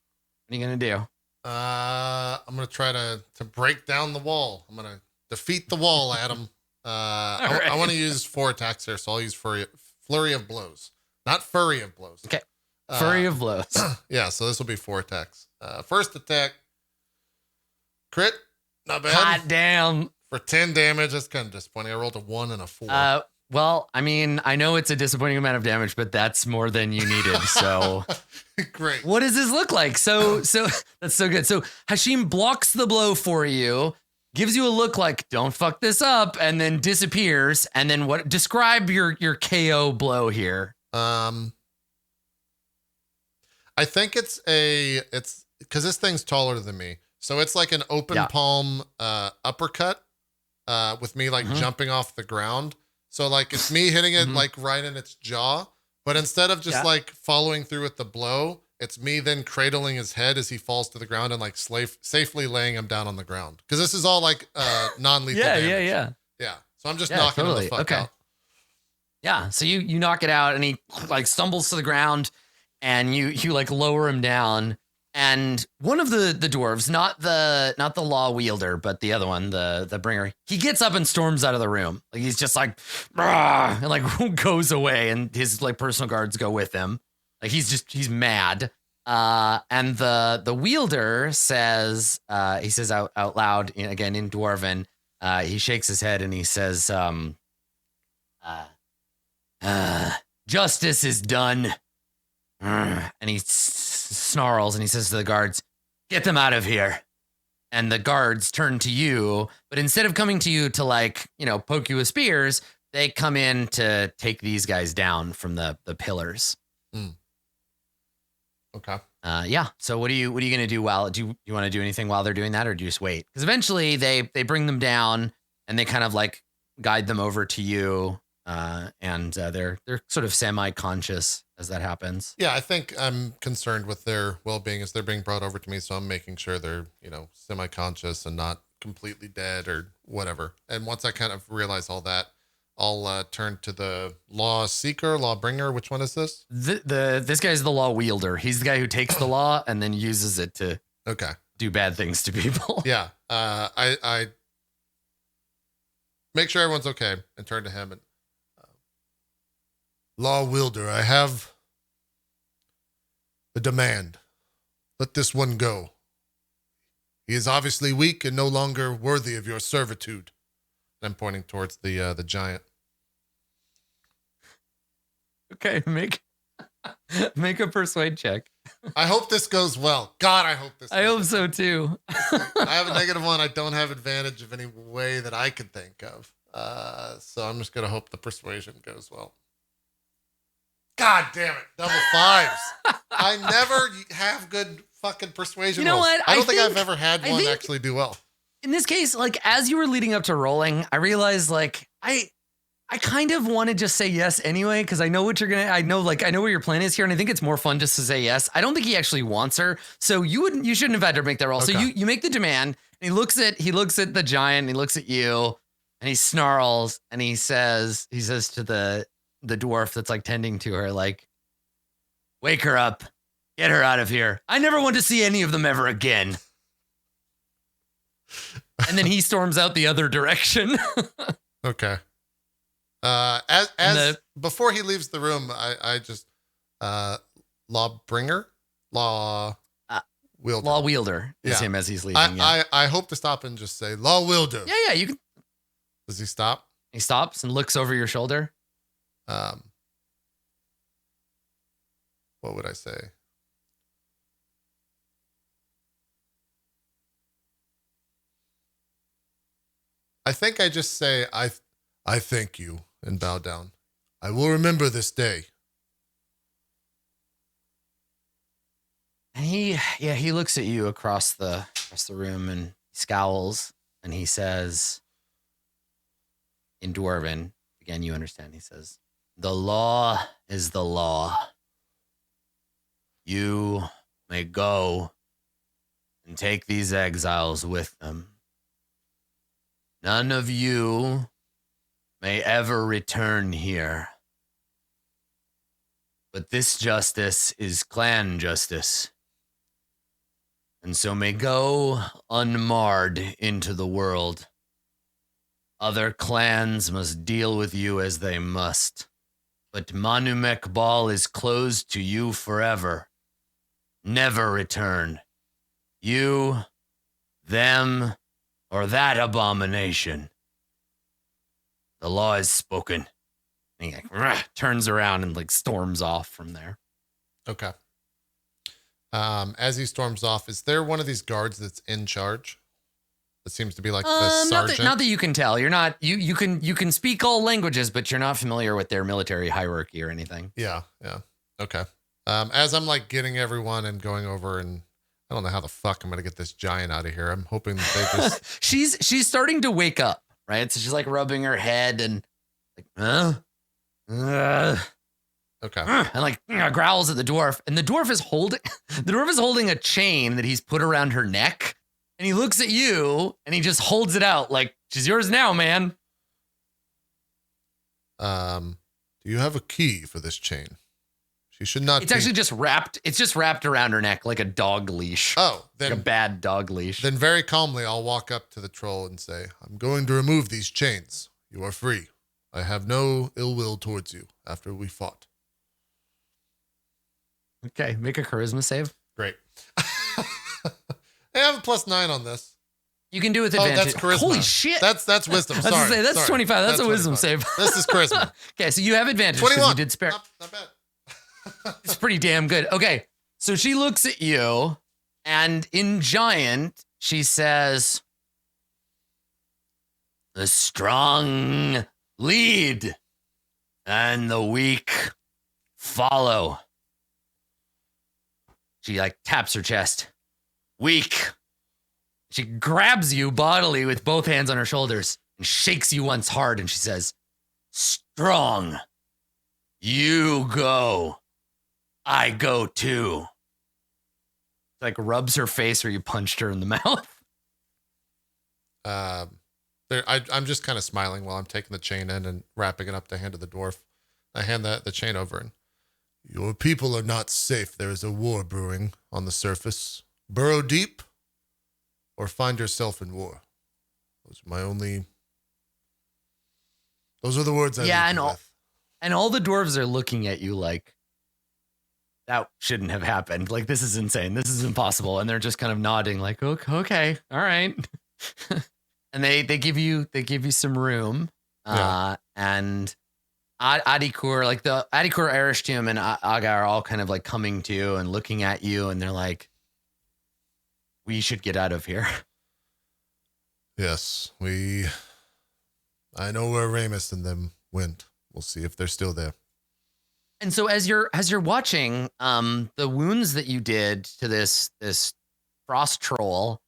What are you gonna do? I'm gonna try to break down the wall. I'm gonna defeat the wall, Adam. I want to use 4 attacks here, so I'll use flurry of blows, not furry of blows. Okay. Flurry of blows. Yeah. So this will be 4 attacks. First attack. Crit, not bad. Hot damn. For 10 damage, that's kind of disappointing. I rolled a 1 and a 4. Well, I mean, I know it's a disappointing amount of damage, but that's more than you needed. So great. What does this look like? So that's so good. So Hashim blocks the blow for you, gives you a look like don't fuck this up, and then disappears. And then what? Describe your KO blow here. I think it's because this thing's taller than me. So it's like an open palm uppercut with me like jumping off the ground. So like it's me hitting it like right in its jaw, But instead of just like following through with the blow, it's me then cradling his head as he falls to the ground and like safely laying him down on the ground. Because this is all like non-lethal damage. Yeah. So I'm just knocking him the fuck out. Yeah. So you knock it out and he like stumbles to the ground and you like lower him down. And one of the dwarves, not the law wielder, but the other one, the bringer, he gets up and storms out of the room. Like he's just like, and like goes away, and his like personal guards go with him. Like he's mad. And the wielder says, he says out loud again in Dwarven, he shakes his head and he says, justice is done. And he snarls and he says to the guards, get them out of here. And the guards turn to you, but instead of coming to you to like, poke you with spears, they come in to take these guys down from the pillars. Okay. Yeah. So what are you going to do do you want to do anything while they're doing that, or do you just wait? Because eventually they bring them down and they kind of like guide them over to you. And they're sort of semi-conscious as that happens. Yeah, I think I'm concerned with their well-being as they're being brought over to me, so I'm making sure they're, semi-conscious and not completely dead or whatever. And once I kind of realize all that, I'll turn to the law seeker, law bringer. Which one is this? This guy's the law wielder. He's the guy who takes the law and then uses it to do bad things to people. Yeah. I make sure everyone's okay and turn to him and law wielder, I have a demand. Let this one go. He is obviously weak and no longer worthy of your servitude. I'm pointing towards the giant. Okay, make a persuade check. I hope this goes well. God, I hope this goes I hope so too. I have a -1. I don't have advantage of any way that I can think of. So I'm just going to hope the persuasion goes well. God damn it. Double 5s. I never have good fucking persuasion rolls. What? I don't think I've ever had one actually do well. In this case, like as you were leading up to rolling, I realized like I kind of want to just say yes anyway, because I know what you're gonna. I know what your plan is here, and I think it's more fun just to say yes. I don't think he actually wants her, so you shouldn't have had to make that roll. Okay. So you make the demand, and he looks at the giant, and he looks at you, and he snarls, and he says to the dwarf that's like tending to her, like, wake her up, get her out of here. I never want to see any of them ever again. And then he storms out the other direction. Okay. Before he leaves the room, I just law wielder. Law wielder is him as he's leaving. I hope to stop and just say law wielder. Yeah, you can. Does he stop? He stops and looks over your shoulder. What would I say? I think I just say I thank you and bow down. I will remember this day. And he looks at you across the room and scowls and he says in Dwarven, again you understand, he says, the law is the law. You may go and take these exiles with them. None of you may ever return here. But this justice is clan justice. And so may go unmarred into the world. Other clans must deal with you as they must. But Manumek Ball is closed to you forever. Never return. You, them, or that abomination. The law is spoken. And he turns around and like storms off from there. Okay. As he storms off, is there one of these guards that's in charge? It seems to be like the sergeant. Not that you can tell. You're not. You can speak all languages, but you're not familiar with their military hierarchy or anything. Yeah. Okay. As I'm like getting everyone and going over, and I don't know how the fuck I'm gonna get this giant out of here. I'm hoping that they just. she's starting to wake up, right? So she's like rubbing her head and like, huh? Okay. And like growls at the dwarf, and the dwarf is holding a chain that he's put around her neck, and he looks at you and he just holds it out like, she's yours now, man. Do you have a key for this chain? She should not. It's actually just wrapped. It's just wrapped around her neck like a dog leash. Oh, then like a bad dog leash. Then very calmly, I'll walk up to the troll and say, "I'm going to remove these chains. You are free. I have no ill will towards you after we fought." Okay, make a charisma save. Great. I have a +9 on this. You can do it with advantage. Oh, that's charisma. Holy shit. That's wisdom. Sorry. That's sorry. 25. That's a wisdom 25. save. This is charisma. Okay, so you have advantage. 21. You did spare. Not bad. It's pretty damn good. Okay, so she looks at you, and in giant, she says, "The strong lead, and the weak follow." She like taps her chest. Weak. She grabs you bodily with both hands on her shoulders and shakes you once hard, and she says, "Strong. You go. I go too." Like rubs her face where you punched her in the mouth. I'm just kind of smiling while I'm taking the chain in and wrapping it up to hand to the dwarf. I hand the chain over and, "Your people are not safe. There is a war brewing on the surface. Burrow deep or find yourself in war." Those are the words I leave you with. And all the dwarves are looking at you like, that shouldn't have happened. Like, this is insane. This is impossible. And they're just kind of nodding like, okay, all right. And they give you some room. Yeah. And Adikur, like the Adikur, Erishtim, and Aga are all kind of like coming to and looking at you, and they're like, "We should get out of here." Yes, I know where Ramus and them went. We'll see if they're still there. And so as you're watching, the wounds that you did to this frost troll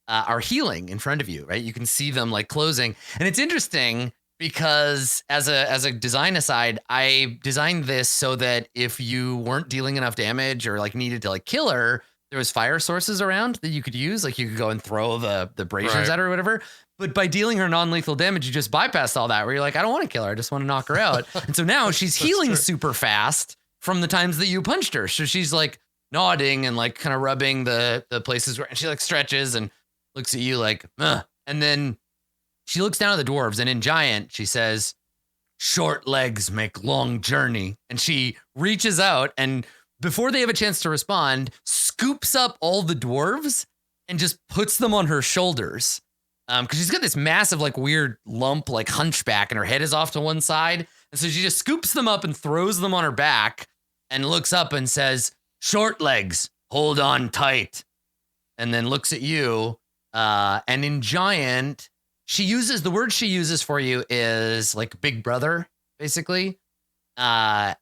are healing in front of you, right? You can see them like closing, and it's interesting because as a design aside, I designed this so that if you weren't dealing enough damage or like needed to like kill her, there was fire sources around that you could use. Like you could go and throw the braziers at her or whatever. But by dealing her non-lethal damage, you just bypassed all that, where you're like, I don't want to kill her. I just want to knock her out. And so now she's healing super fast from the times that you punched her. So she's like nodding and like kind of rubbing the places where, and she like stretches and looks at you like, ugh. And then she looks down at the dwarves, and in giant, she says, "Short legs make long journey." And she reaches out and before they have a chance to respond, scoops up all the dwarves and just puts them on her shoulders. Because she's got this massive, like, weird lump, like, hunchback, and her head is off to one side. And so she just scoops them up and throws them on her back and looks up and says, "Short legs, hold on tight." And then looks at you. And in giant, the word she uses for you is, like, big brother, basically. And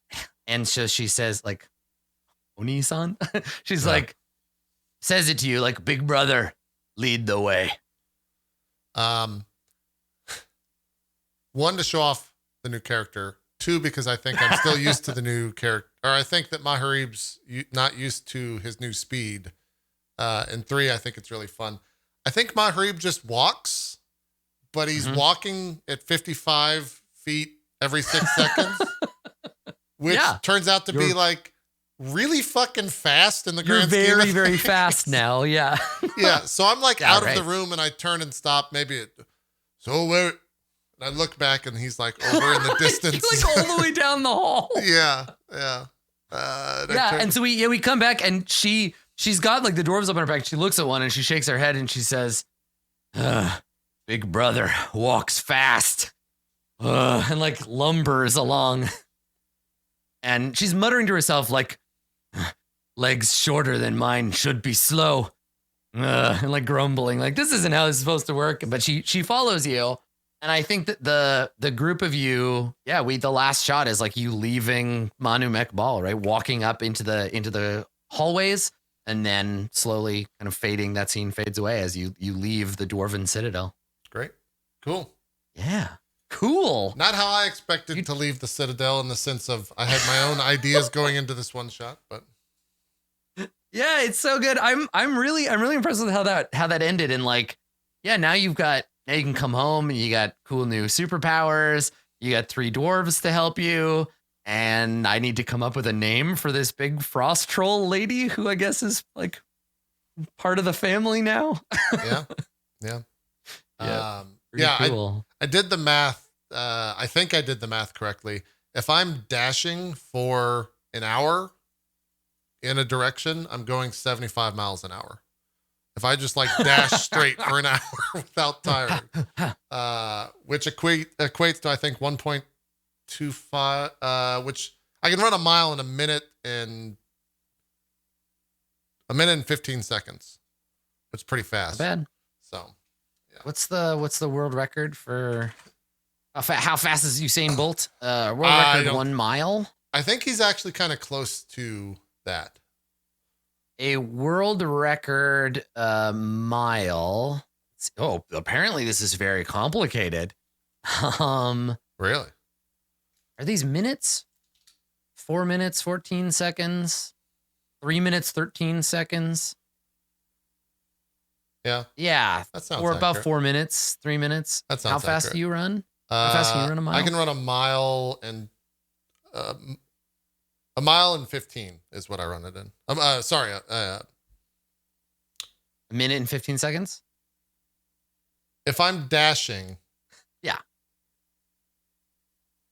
so she says, like, Oni-san? She's like, says it to you, like, "Big brother, lead the way." One, to show off the new character. Two, because I think I'm still used to the new character, or I think that Maharib's not used to his new speed. And three, I think it's really fun. I think Maharib just walks, but he's walking at 55 feet every 6 seconds, which turns out to be like really fucking fast in the grand scheme. You're very, very fast now. Yeah. Yeah. So I'm like out of the room and I turn and stop. So where? And I look back and he's like over in the distance. He's like all the way down the hall. Yeah. And so we come back and she's got like the dwarves up on her back. She looks at one and she shakes her head and she says, "Big brother walks fast," and like lumbers along. And she's muttering to herself like, "Legs shorter than mine should be slow," and like grumbling, like, this isn't how this is supposed to work. But she follows you. And I think that the group of you, the last shot is like you leaving Manu Mech Ball, right? Walking up into the hallways and then slowly kind of fading. That scene fades away as you leave the Dwarven Citadel. Great. Cool. Yeah. Cool. Citadel. Not how I expected to leave the Citadel, in the sense of I had my own ideas going into this one shot, but yeah, it's so good. I'm really impressed with how that ended. And like, yeah, now you can come home and you got cool new superpowers. You got 3 dwarves to help you. And I need to come up with a name for this big frost troll lady who I guess is like part of the family now. Yeah. Cool. I did the math. I think I did the math correctly. If I'm dashing for an hour in a direction, I'm going 75 miles an hour. If I just like dash straight for an hour without tiring, which equates to, I think, 1.25, which I can run a mile in a minute and 15 seconds, which is pretty fast. Not bad. So, yeah. What's the world record for how fast is Usain Bolt? World record 1 mile. I think he's actually kind of close to that. A world record mile. Oh, apparently this is very complicated. Really? Are these minutes? 4 minutes, 14 seconds. 3 minutes, 13 seconds. Yeah. Yeah. That sounds or about accurate. 4 minutes, 3 minutes. That sounds How fast accurate. do you run? How fast can you run a mile? I can run a mile and a mile and 15 is what I run it in. Sorry. A minute and 15 seconds? If I'm dashing. Yeah.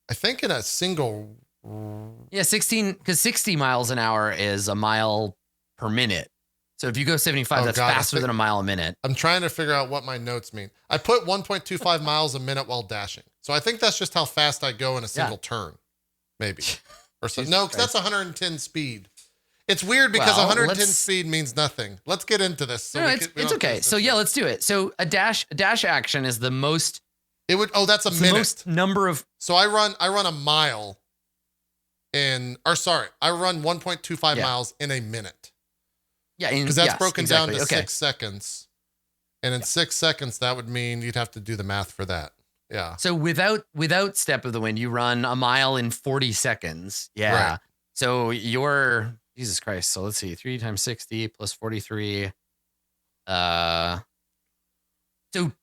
I think in a single. Yeah, 16, because 60 miles an hour is a mile per minute. So if you go 75, that's faster than a mile a minute. I'm trying to figure out what my notes mean. I put 1.25 miles a minute while dashing. So I think that's just how fast I go in a single turn. Maybe. Or so. No, because that's 110 speed. It's weird because 110 speed means nothing. Let's get into this. So it's okay. So yeah, let's do it. So a dash action is the most. It would. Oh, that's a minute. The most number of. So I run a mile. I run 1.25 miles in a minute. Yeah, because that's broken down to 6 seconds, and in 6 seconds that would mean you'd have to do the math for that. Yeah. So without Step of the Wind, you run a mile in 40 seconds. Yeah. Right. So you're Jesus Christ. So let's see, 3 times 60 plus 43. So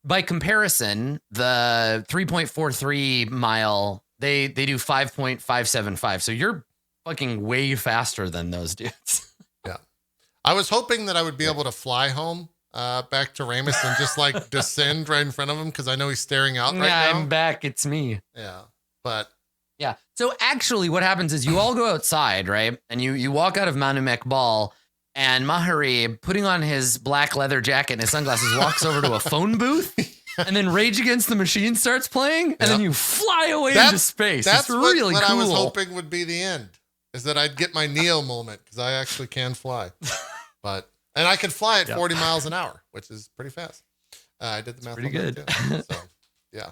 by comparison, the 3.43 mile, they do 5.575. So you're fucking way faster than those dudes. Yeah. I was hoping that I would be able to fly home back to Ramus and just like descend right in front of him, because I know he's staring out right now. I'm back. It's me. Yeah. But yeah. So actually what happens is you all go outside, right? And you walk out of Manumek Ball, and Maharib, putting on his black leather jacket and his sunglasses, walks over to a phone booth, and then Rage Against the Machine starts playing, and then you fly away into space. That's it's really what cool. I was hoping would be the end, is that I'd get my Neo moment, because I actually can fly. And I can fly at 40 miles an hour, which is pretty fast. I did the math. Pretty good. Too, so, yeah.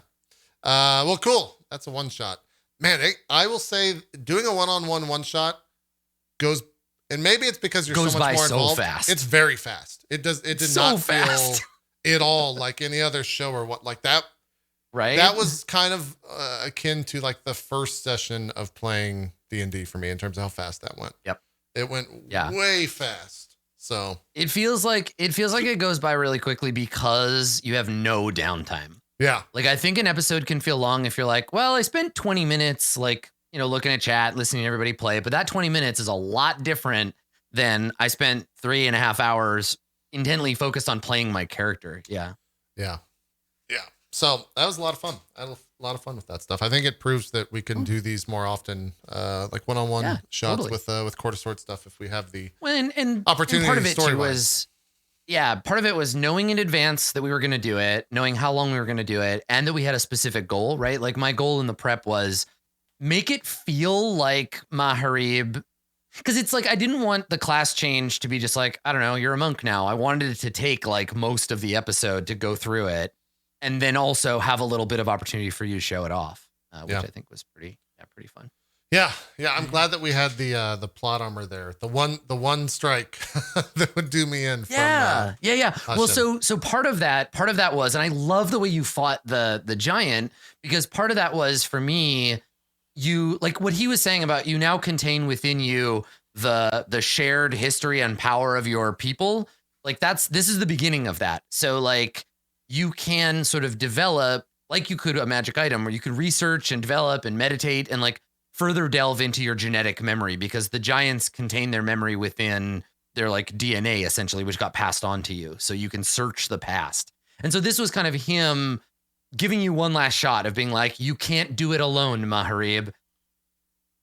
Well, cool. That's a one shot. Man, I will say doing a one-on-one one-shot goes, and maybe it's because you're so much more involved. Fast. It's very fast. It did so not fast. feel at all like any other show or what like that. Right. That was kind of akin to like the first session of playing D&D for me in terms of how fast that went. Yep. It went way fast. So it feels like it goes by really quickly because you have no downtime. Yeah. Like I think an episode can feel long if you're like, well, I spent 20 minutes like, looking at chat, listening to everybody play, but that 20 minutes is a lot different than I spent 3.5 hours intently focused on playing my character. Yeah. Yeah. Yeah. So that was a lot of fun. I had a lot of fun with that stuff. I think it proves that we can do these more often, like one-on-one shots with Quarter Sword stuff if we have the opportunity. Part of it too was, part of it was knowing in advance that we were going to do it, knowing how long we were going to do it, and that we had a specific goal, right? Like my goal in the prep was make it feel like Maharib, because it's like I didn't want the class change to be just like, I don't know, you're a monk now. I wanted it to take like most of the episode to go through it, and then also have a little bit of opportunity for you to show it off, which I think was pretty fun. Yeah, I'm glad that we had the plot armor there. The one strike that would do me in. Yeah. Well, Hashem. so part of that was, and I love the way you fought the giant, because part of that was for me, you like what he was saying about you now contain within you the shared history and power of your people. Like this is the beginning of that. So like you can sort of develop, like you could a magic item where you could research and develop and meditate and like further delve into your genetic memory, because the giants contain their memory within their like DNA essentially, which got passed on to you. So you can search the past. And so this was kind of him giving you one last shot of being like, you can't do it alone, Maharib.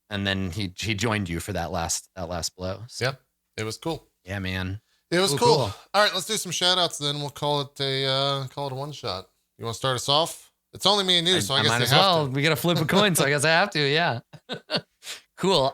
And then he joined you for that last blow. So, Yep. It was cool. yeah, man. It was cool. All right, let's do some shout outs then. We'll call it a one shot. You want to start us off? It's only me and you, so I guess might you as have well. to. We got to flip a coin, so I guess I have to. Yeah. Cool.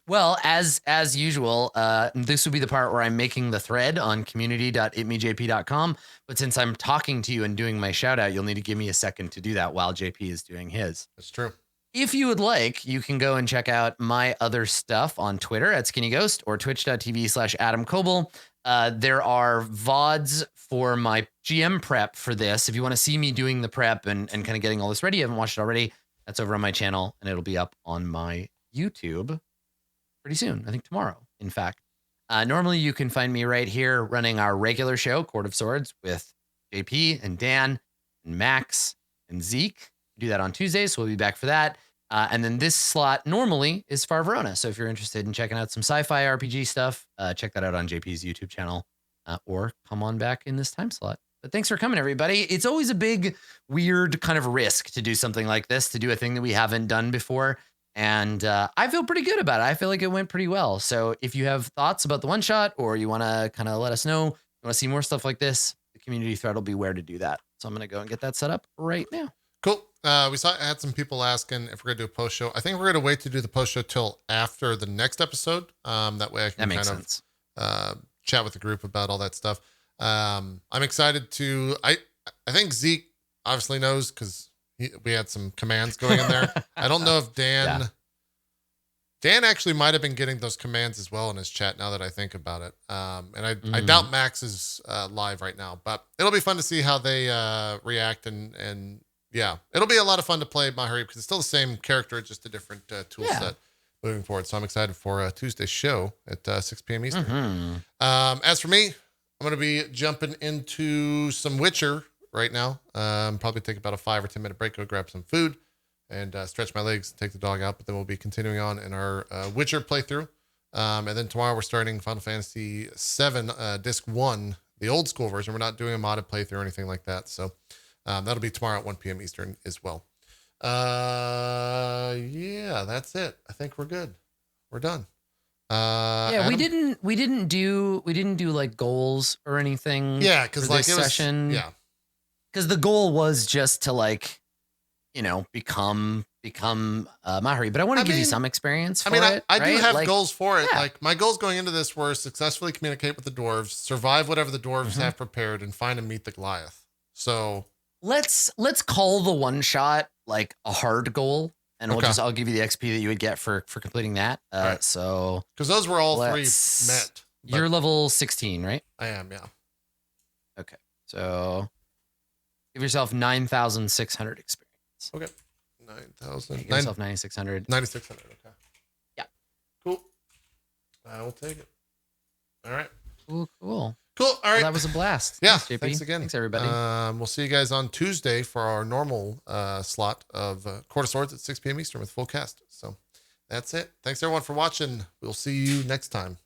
Well, as usual, this would be the part where I'm making the thread on community.itmeJP.com. But since I'm talking to you and doing my shout out, you'll need to give me a second to do that while JP is doing his. That's true. If you would like, you can go and check out my other stuff on Twitter at Skinnyghost or twitch.tv/Adam Coble. There are VODs for my GM prep for this. If you want to see me doing the prep and kind of getting all this ready, you haven't watched it already, that's over on my channel, and it'll be up on my YouTube pretty soon. I think tomorrow, in fact. Normally, you can find me right here running our regular show, Court of Swords, with JP and Dan and Max and Zeke. We do that on Tuesdays, so we'll be back for that. And then this slot normally is Far Verona. So if you're interested in checking out some sci-fi RPG stuff, check that out on JP's YouTube channel, or come on back in this time slot. But thanks for coming, everybody. It's always a big, weird kind of risk to do something like this, to do a thing that we haven't done before. And I feel pretty good about it. I feel like it went pretty well. So if you have thoughts about the one shot, or you want to kind of let us know, you want to see more stuff like this, the community thread will be where to do that. So I'm going to go and get that set up right now. Cool. We had some people asking if we're going to do a post show. I think we're going to wait to do the post show till after the next episode. That way I can chat with the group about all that stuff. I'm excited to, I think Zeke obviously knows, because we had some commands going in there. I don't know if Dan actually might have been getting those commands as well in his chat, now that I think about it. And I doubt Max is live right now, but it'll be fun to see how they react. And yeah, it'll be a lot of fun to play Maharib, because it's still the same character, just a different tool set moving forward. So I'm excited for Tuesday's show at 6 p.m. Eastern. As for me, I'm going to be jumping into some Witcher right now. Probably take about a 5 or 10 minute break, go grab some food and stretch my legs, take the dog out. But then we'll be continuing on in our Witcher playthrough. And then tomorrow we're starting Final Fantasy VII Disc 1, the old school version. We're not doing a modded playthrough or anything like that. So that'll be tomorrow at 1 p.m. Eastern as well. Yeah, that's it. I think we're good. We're done. Adam? we didn't do like goals or anything. Yeah, because like this session. Because the goal was just to like, become Maharib. But I want to give you some experience for it. I do have goals for it. Yeah. Like my goals going into this were successfully communicate with the dwarves, survive whatever the dwarves have prepared, and find and meet the Goliath. So let's call the one shot like a hard goal, and I'll give you the XP that you would get for completing that. Right. So because those were all 3 met. You're level 16, right? I am, yeah. Okay, so give yourself 9,600 experience. Okay, 9,000. Give yourself 9,600. 9,600. Okay. Yeah. Cool. I will take it. All right. Cool. All right. Well, that was a blast. Yeah. Thanks, JP. Thanks again. Thanks, everybody. We'll see you guys on Tuesday for our normal slot of Court of Swords at 6 p.m. Eastern with full cast. So that's it. Thanks everyone for watching. We'll see you next time.